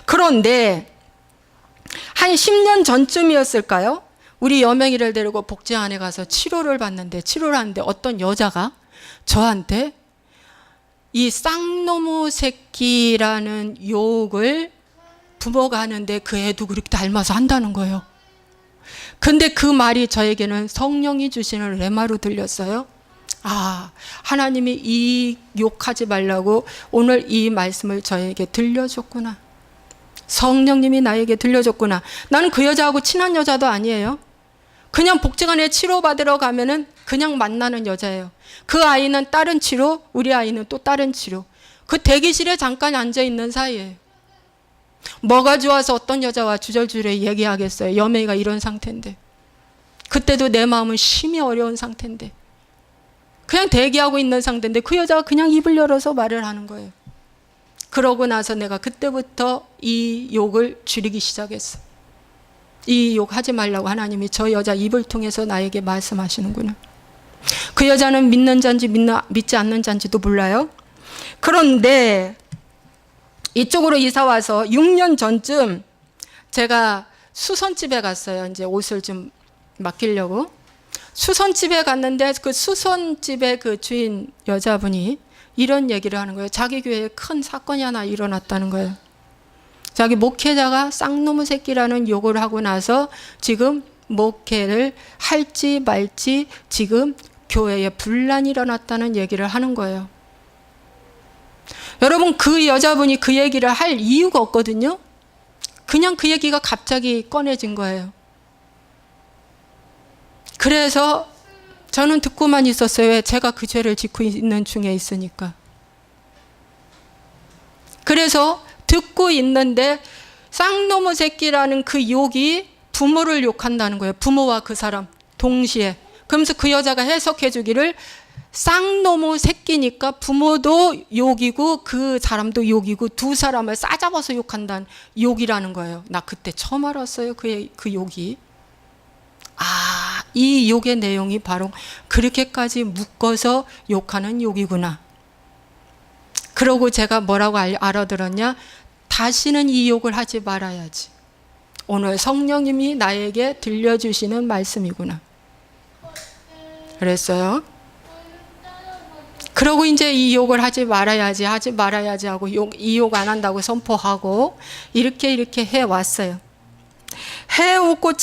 그런데 한 10년 전쯤이었을까요? 우리 여명이를 데리고 복지관에 가서 치료를 하는데 어떤 여자가 저한테 이 쌍놈의 새끼라는 욕을 부모가 하는데 그 애도 그렇게 닮아서 한다는 거예요. 근데 그 말이 저에게는 성령이 주시는 레마로 들렸어요. 아, 하나님이 이 욕하지 말라고 오늘 이 말씀을 저에게 들려줬구나. 성령님이 나에게 들려줬구나. 나는 그 여자하고 친한 여자도 아니에요. 그냥 복지관에 치료받으러 가면은 그냥 만나는 여자예요. 그 아이는 다른 치료, 우리 아이는 또 다른 치료. 그 대기실에 잠깐 앉아 있는 사이에요. 뭐가 좋아서 어떤 여자와 주절주절 얘기하겠어요. 여명이가 이런 상태인데. 그때도 내 마음은 심히 어려운 상태인데. 그냥 대기하고 있는 상태인데 그 여자가 그냥 입을 열어서 말을 하는 거예요. 그러고 나서 내가 그때부터 이 욕을 줄이기 시작했어. 이 욕 하지 말라고 하나님이 저 여자 입을 통해서 나에게 말씀하시는구나. 그 여자는 믿는 자인지 믿지 않는 자인지도 몰라요. 그런데 이쪽으로 이사 와서 6년 전쯤 제가 수선집에 갔어요. 이제 옷을 좀 맡기려고. 수선집에 갔는데 그 수선집의 그 주인 여자분이 이런 얘기를 하는 거예요. 자기 교회에 큰 사건이 하나 일어났다는 거예요. 자기 목회자가 쌍놈의 새끼라는 욕을 하고 나서 지금 목회를 할지 말지 지금 교회에 분란이 일어났다는 얘기를 하는 거예요. 여러분, 그 여자분이 그 얘기를 할 이유가 없거든요. 그냥 그 얘기가 갑자기 꺼내진 거예요. 그래서 저는 듣고만 있었어요. 왜? 제가 그 죄를 짓고 있는 중에 있으니까. 그래서 듣고 있는데 쌍놈의 새끼라는 그 욕이 부모를 욕한다는 거예요. 부모와 그 사람 동시에. 그러면서 그 여자가 해석해 주기를 쌍놈의 새끼니까 부모도 욕이고 그 사람도 욕이고 두 사람을 싸잡아서 욕한다는 욕이라는 거예요. 나 그때 처음 알았어요. 그 욕이. 아, 이 욕의 내용이 바로 그렇게까지 묶어서 욕하는 욕이구나. 그러고 제가 뭐라고 알아들었냐? 다시는 이 욕을 하지 말아야지. 오늘 성령님이 나에게 들려주시는 말씀이구나. 그랬어요. 그러고 이제 이 욕을 하지 말아야지 하고 이 욕 안 한다고 선포하고 이렇게 해왔어요. 해오고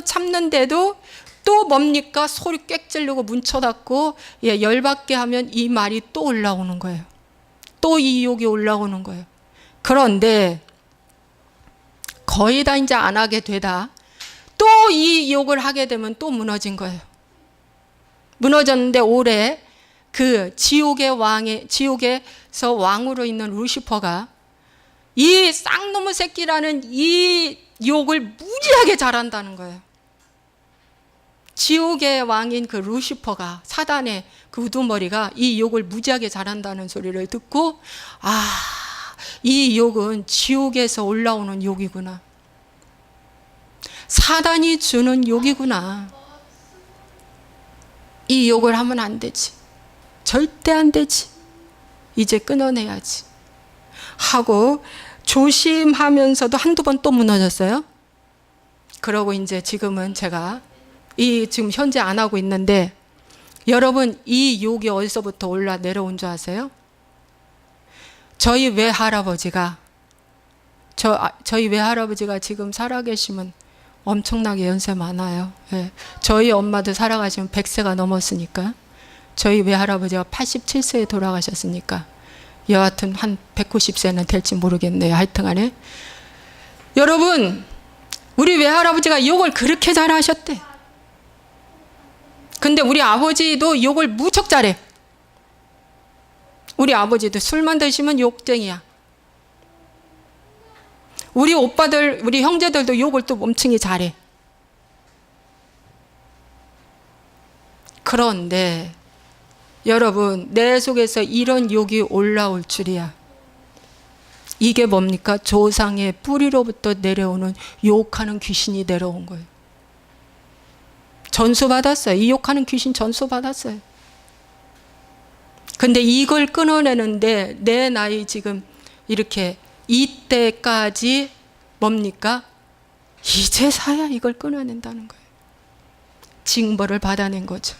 참는데도 또 뭡니까? 소리 꽥 지르고 문 쳐닫고 열받게 하면 이 말이 또 올라오는 거예요. 또 이 욕이 올라오는 거예요. 그런데 거의 다 이제 안 하게 되다 또 이 욕을 하게 되면 또 무너진 거예요. 무너졌는데 올해 그 지옥에서 왕으로 있는 루시퍼가 이 쌍놈의 새끼라는 이 욕을 무지하게 잘한다는 거예요. 지옥의 왕인 그 루시퍼가, 사단의 그 우두머리가 이 욕을 무지하게 잘한다는 소리를 듣고, 아, 이 욕은 지옥에서 올라오는 욕이구나. 사단이 주는 욕이구나. 이 욕을 하면 안 되지. 절대 안 되지. 이제 끊어내야지. 하고 조심하면서도 한두 번 또 무너졌어요. 그러고 이제 지금은 제가 지금 현재 안 하고 있는데, 여러분 이 욕이 어디서부터 올라 내려온 줄 아세요? 저희 외할아버지가 지금 살아계시면 엄청나게 연세 많아요. 예. 저희 엄마도 살아가시면 100세가 넘었으니까. 저희 외할아버지가 87세에 돌아가셨으니까 여하튼 한 190세는 될지 모르겠네요. 하여튼간에 여러분, 우리 외할아버지가 욕을 그렇게 잘하셨대. 근데 우리 아버지도 욕을 무척 잘해. 우리 아버지도 술만 드시면 욕쟁이야. 우리 오빠들, 우리 형제들도 욕을 또 몸칭이 잘해. 그런데 여러분, 내 속에서 이런 욕이 올라올 줄이야. 이게 뭡니까? 조상의 뿌리로부터 내려오는 욕하는 귀신이 내려온 거예요. 전수받았어요. 이 욕하는 귀신 전수받았어요. 근데 이걸 끊어내는데 내 나이 지금 이렇게 이때까지 뭡니까? 이제서야 이걸 끊어낸다는 거예요. 징벌을 받아낸 거죠.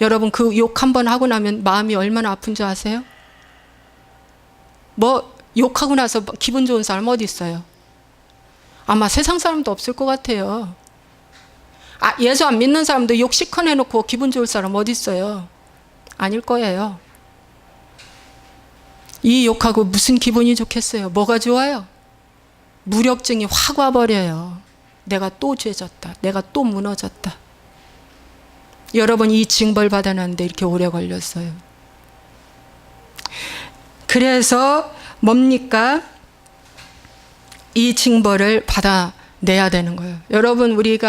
여러분 그 욕 한 번 하고 나면 마음이 얼마나 아픈 줄 아세요? 뭐 욕하고 나서 기분 좋은 사람 어디 있어요? 아마 세상 사람도 없을 것 같아요. 예수 안 믿는 사람도 욕 시커 내놓고 기분 좋을 사람 어디 있어요? 아닐 거예요. 이 욕하고 무슨 기분이 좋겠어요? 뭐가 좋아요? 무력증이 확 와버려요. 내가 또 죄졌다. 내가 또 무너졌다. 여러분 이 징벌 받아놨는데 이렇게 오래 걸렸어요. 그래서 뭡니까? 이 징벌을 받아내야 되는 거예요. 여러분 우리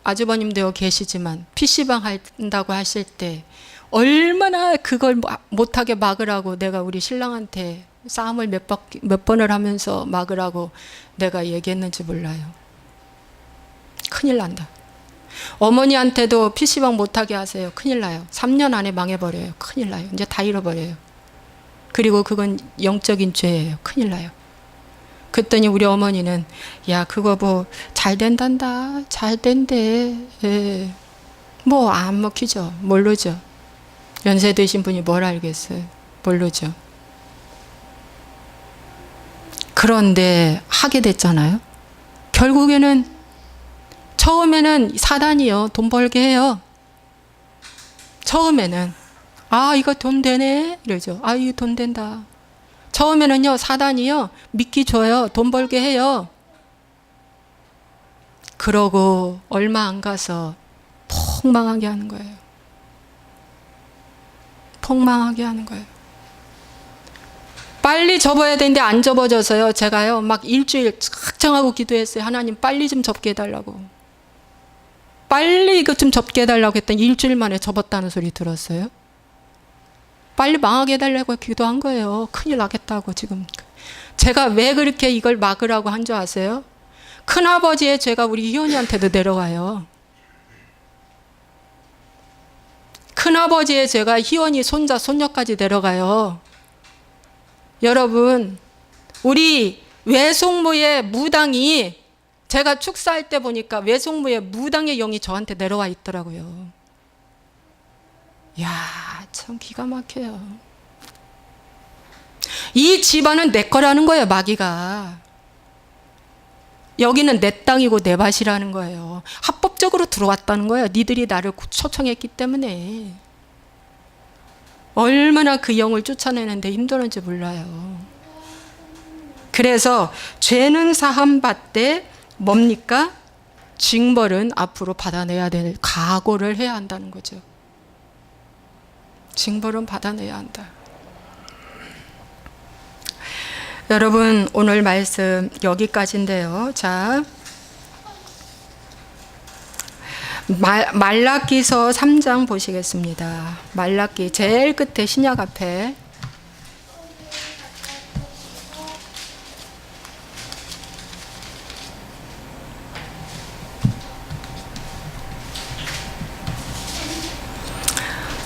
아주버님도 여기 계시지만 PC방 한다고 하실 때 얼마나 그걸 못하게 막으라고 내가 우리 신랑한테 싸움을 몇 번을 하면서 막으라고 내가 얘기했는지 몰라요. 큰일 난다. 어머니한테도 PC방 못하게 하세요. 큰일 나요. 3년 안에 망해버려요. 큰일 나요. 이제 다 잃어버려요. 그리고 그건 영적인 죄예요. 큰일 나요. 그랬더니 우리 어머니는 야 그거 뭐 잘 된단다. 잘 된대. 예. 뭐 안 먹히죠. 모르죠. 연세 드신 분이 뭘 알겠어요. 모르죠. 그런데 하게 됐잖아요. 결국에는 처음에는 사단이요. 돈 벌게 해요. 처음에는 이거 돈 되네 이러죠. 이거 돈 된다. 처음에는요 사단이요 믿기 줘요. 돈 벌게 해요. 그러고 얼마 안 가서 폭망하게 하는 거예요. 폭망하게 하는 거예요. 빨리 접어야 되는데 안 접어져서요. 제가요 막 일주일 작정하고 기도했어요. 하나님 빨리 좀 접게 해달라고. 빨리 이것 좀 접게 해달라고 했더니 일주일 만에 접었다는 소리 들었어요. 빨리 망하게 해달라고 기도한 거예요. 큰일 나겠다고 지금. 제가 왜 그렇게 이걸 막으라고 한 줄 아세요? 큰아버지의 죄가 우리 희원이한테도 내려와요. 큰아버지의 죄가 희원이 손자 손녀까지 내려가요. 여러분 우리 외숙모의 무당이 제가 축사할 때 보니까 외숙모의 무당의 영이 저한테 내려와 있더라고요. 야, 참 기가 막혀요. 이 집안은 내 거라는 거예요, 마귀가. 여기는 내 땅이고 내 밭이라는 거예요. 합법적으로 들어왔다는 거예요. 니들이 나를 초청했기 때문에. 얼마나 그 영을 쫓아내는데 힘들었는지 몰라요. 그래서 죄는 사함 받되 뭡니까? 징벌은 앞으로 받아내야 될 각오를 해야 한다는 거죠. 징벌은 받아내야 한다. 여러분 오늘 말씀 여기까지인데요. 자, 말라기서 3장 보시겠습니다. 말라기 제일 끝에 신약 앞에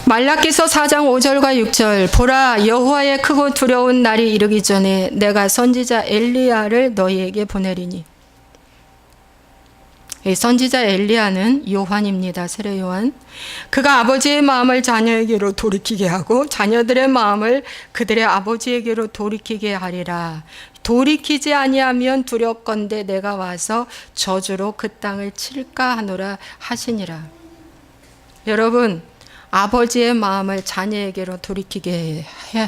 말라기서 4장 5절과 6절 보라 여호와의 크고 두려운 날이 이르기 전에 내가 선지자 엘리야를 너희에게 보내리니. 이 선지자 엘리야는 요한입니다. 세례 요한. 그가 아버지의 마음을 자녀에게로 돌이키게 하고 자녀들의 마음을 그들의 아버지에게로 돌이키게 하리라. 돌이키지 아니하면 두렵건대 내가 와서 저주로 그 땅을 칠까 하노라 하시니라. 여러분 아버지의 마음을 자녀에게로 돌이키게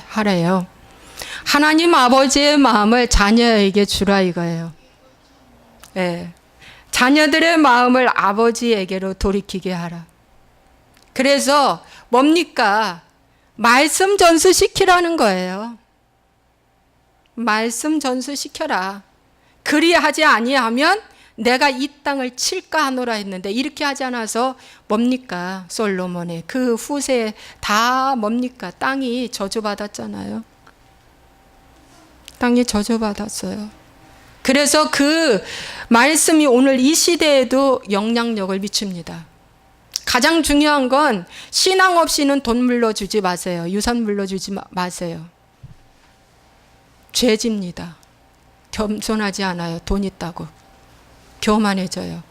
하래요. 하나님 아버지의 마음을 자녀에게 주라 이거예요. 예. 자녀들의 마음을 아버지에게로 돌이키게 하라. 그래서 뭡니까? 말씀 전수시키라는 거예요. 말씀 전수시켜라. 그리하지 아니하면 내가 이 땅을 칠까 하노라 했는데 이렇게 하지 않아서 뭡니까? 솔로몬의 그 후세 다 뭡니까? 땅이 저주받았잖아요. 땅이 저주받았어요. 그래서 그 말씀이 오늘 이 시대에도 영향력을 미칩니다. 가장 중요한 건 신앙 없이는 돈 물러주지 마세요. 유산 물러주지 마세요. 죄집니다. 겸손하지 않아요. 돈 있다고. 교만해져요.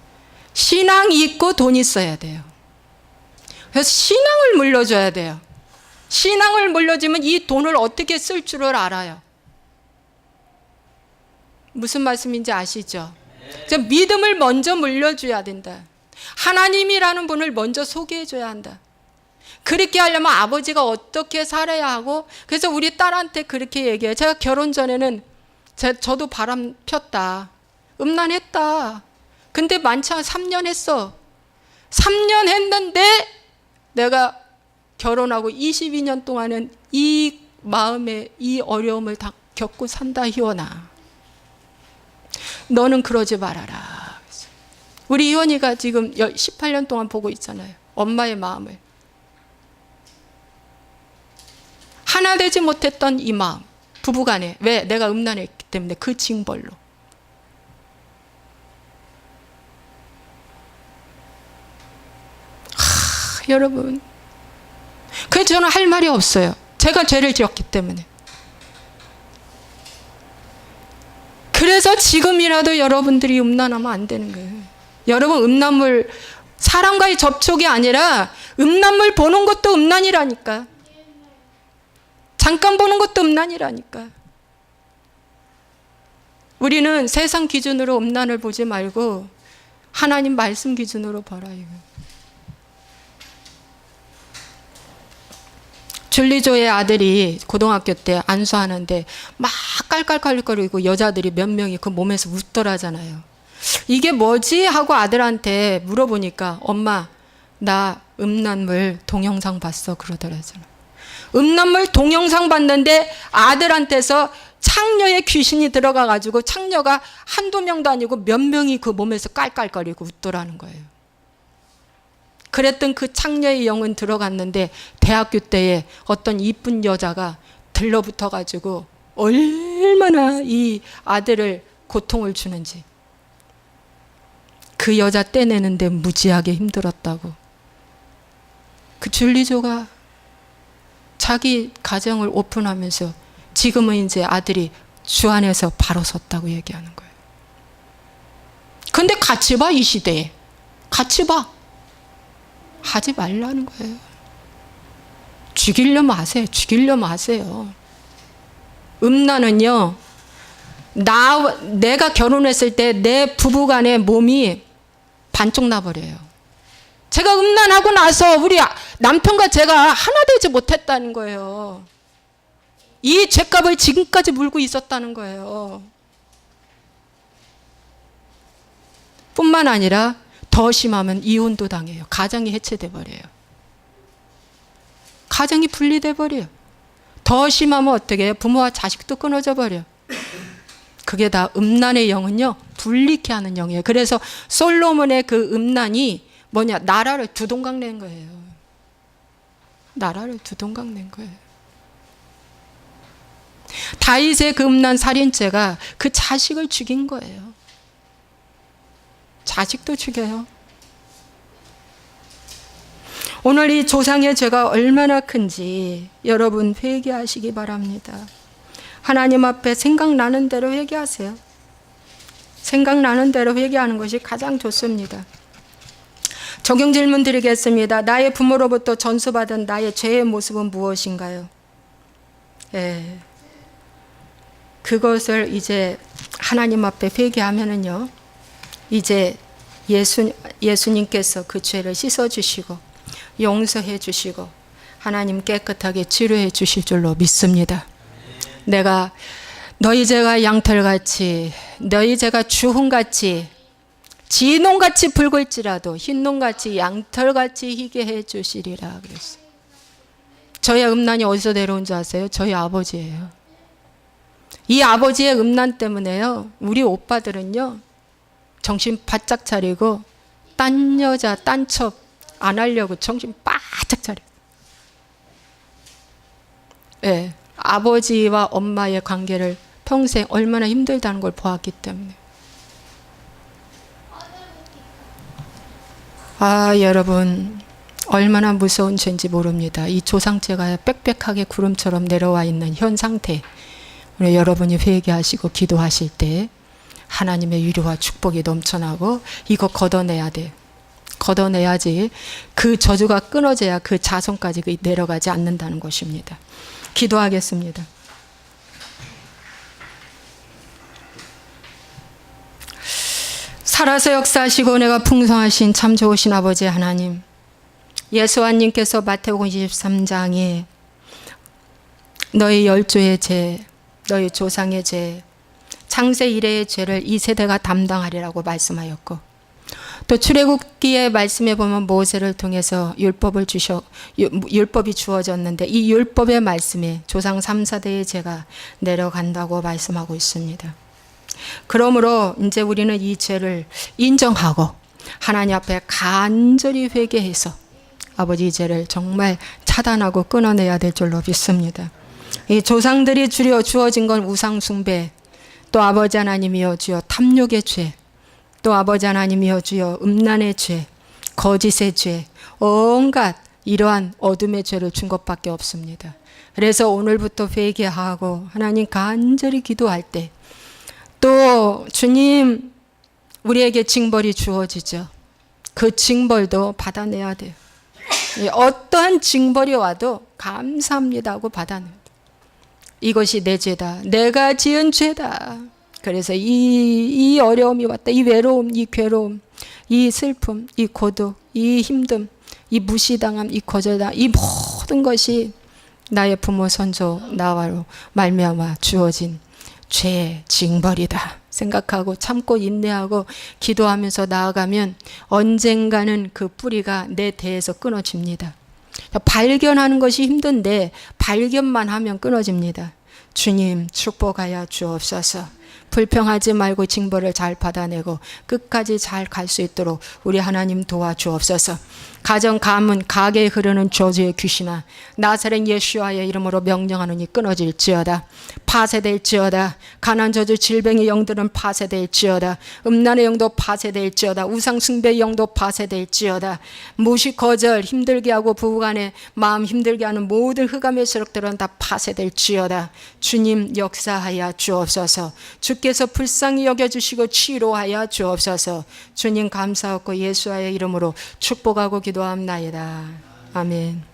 신앙이 있고 돈이 있어야 돼요. 그래서 신앙을 물려줘야 돼요. 신앙을 물려주면 이 돈을 어떻게 쓸 줄을 알아요. 무슨 말씀인지 아시죠? 그래서 믿음을 먼저 물려줘야 된다. 하나님이라는 분을 먼저 소개해줘야 한다. 그렇게 하려면 아버지가 어떻게 살아야 하고, 그래서 우리 딸한테 그렇게 얘기해요. 제가 결혼 전에는 저도 바람 폈다. 음란했다. 근데 많지 않아 3년 했어. 3년 했는데 내가 결혼하고 22년 동안은 이 마음에 이 어려움을 다 겪고 산다, 희원아. 너는 그러지 말아라. 우리 희원이가 지금 18년 동안 보고 있잖아요. 엄마의 마음을. 하나 되지 못했던 이 마음. 부부간에. 왜? 내가 음란했기 때문에 그 징벌로. 여러분. 그래서 저는 할 말이 없어요. 제가 죄를 지었기 때문에. 그래서 지금이라도 여러분들이 음란하면 안 되는 거예요. 여러분, 음란물, 사람과의 접촉이 아니라 음란물 보는 것도 음란이라니까. 잠깐 보는 것도 음란이라니까. 우리는 세상 기준으로 음란을 보지 말고 하나님 말씀 기준으로 봐라, 이거. 줄리조의 아들이 고등학교 때 안수하는데 막 깔깔깔거리고 여자들이 몇 명이 그 몸에서 웃더라잖아요. 이게 뭐지? 하고 아들한테 물어보니까 엄마, 나 음란물 동영상 봤어, 그러더라잖아요. 음란물 동영상 봤는데 아들한테서 창녀의 귀신이 들어가가지고 창녀가 한두 명도 아니고 몇 명이 그 몸에서 깔깔거리고 웃더라는 거예요. 그랬던 그 창녀의 영은 들어갔는데 대학교 때에 어떤 이쁜 여자가 들러붙어가지고 얼마나 이 아들을 고통을 주는지. 그 여자 떼내는데 무지하게 힘들었다고. 그 줄리조가 자기 가정을 오픈하면서 지금은 이제 아들이 주 안에서 바로 섰다고 얘기하는 거예요. 근데 같이 봐, 이 시대에. 같이 봐. 하지 말라는 거예요. 죽이려면 하세요. 죽이려면 하세요. 음란은요, 내가 결혼했을 때 내 부부간의 몸이 반쪽 나버려요. 제가 음란하고 나서 우리 남편과 제가 하나 되지 못했다는 거예요. 이 죄값을 지금까지 물고 있었다는 거예요. 뿐만 아니라 더 심하면 이혼도 당해요. 가정이 해체돼 버려요. 가정이 분리돼 버려요. 더 심하면 어떻게 해요? 부모와 자식도 끊어져 버려. 그게 다 음란의 영은요, 불리케 하는 영이에요. 그래서 솔로몬의 그 음란이 뭐냐? 나라를 두 동강 낸 거예요. 나라를 두 동강 낸 거예요. 다윗의 그 음란 살인죄가 그 자식을 죽인 거예요. 자식도 죽여요. 오늘 이 조상의 죄가 얼마나 큰지 여러분 회개하시기 바랍니다. 하나님 앞에 생각나는 대로 회개하세요. 생각나는 대로 회개하는 것이 가장 좋습니다. 적용 질문 드리겠습니다. 나의 부모로부터 전수받은 나의 죄의 모습은 무엇인가요? 예. 그것을 이제 하나님 앞에 회개하면은요, 이제 예수님께서 그 죄를 씻어주시고 용서해 주시고 하나님 깨끗하게 치료해 주실 줄로 믿습니다. 내가 너희 죄가 양털같이 너희 죄가 주홍같이 진홍같이 붉을지라도 흰농같이 양털같이 희게 해 주시리라 그랬어요. 저의 음란이 어디서 내려온 줄 아세요? 저희 아버지예요. 이 아버지의 음란 때문에요, 우리 오빠들은요 정신 바짝 차리고 딴 여자 딴 척 안 하려고 정신 바짝 차려. 예, 아버지와 엄마의 관계를 평생 얼마나 힘들다는 걸 보았기 때문에. 아, 여러분 얼마나 무서운 죄인지 모릅니다. 이 조상죄가 빽빽하게 구름처럼 내려와 있는 현 상태, 우리 여러분이 회개하시고 기도하실 때 하나님의 위로와 축복이 넘쳐나고 이거 걷어내야 돼. 걷어내야지 그 저주가 끊어져야 그 자손까지 내려가지 않는다는 것입니다. 기도하겠습니다. 살아서 역사하시고 내가 풍성하신 참 좋으신 아버지 하나님, 예수와님께서 마태복음 23장에 너희 열조의 죄, 너희 조상의 죄, 창세 이래의 죄를 이 세대가 담당하리라고 말씀하였고, 또 출애굽기의 말씀에 보면 모세를 통해서 율법이 주어졌는데 이 율법의 말씀에 조상 3, 4대의 죄가 내려간다고 말씀하고 있습니다. 그러므로 이제 우리는 이 죄를 인정하고 하나님 앞에 간절히 회개해서 아버지 이 죄를 정말 차단하고 끊어내야 될 줄로 믿습니다. 이 조상들이 주어진 건 우상 숭배, 또 아버지 하나님이여 주여 탐욕의 죄, 또 아버지 하나님이여 주여 음란의 죄, 거짓의 죄, 온갖 이러한 어둠의 죄를 준 것밖에 없습니다. 그래서 오늘부터 회개하고 하나님 간절히 기도할 때 또 주님 우리에게 징벌이 주어지죠. 그 징벌도 받아내야 돼요. 어떠한 징벌이 와도 감사합니다 하고 받아내야 돼요. 이것이 내 죄다. 내가 지은 죄다. 그래서 이 어려움이 왔다. 이 외로움, 이 괴로움, 이 슬픔, 이 고독, 이 힘듦, 이 무시당함, 이 거절당, 이 모든 것이 나의 부모 선조 나와로 말미암아 주어진 죄의 징벌이다 생각하고 참고 인내하고 기도하면서 나아가면 언젠가는 그 뿌리가 내 대에서 끊어집니다. 발견하는 것이 힘든데 발견만 하면 끊어집니다. 주님 축복하여 주옵소서. 불평하지 말고 징벌을 잘 받아내고 끝까지 잘 갈 수 있도록 우리 하나님 도와주옵소서. 가정 가문 가게에 흐르는 저주의 귀신아 나사렛 예수와의 이름으로 명령하노니 끊어질지어다. 파쇄될지어다. 가난 저주 질병의 영들은 파쇄될지어다. 음란의 영도 파쇄될지어다. 우상 숭배의 영도 파쇄될지어다. 무식 거절 힘들게 하고 부부간에 마음 힘들게 하는 모든 흑암의 세력들은 다 파쇄될지어다. 주님 역사하여 주옵소서. 주께서 불쌍히 여겨주시고 치료하여 주옵소서. 주님 감사하고 예수와의 이름으로 축복하고 기도합나이다. 아멘.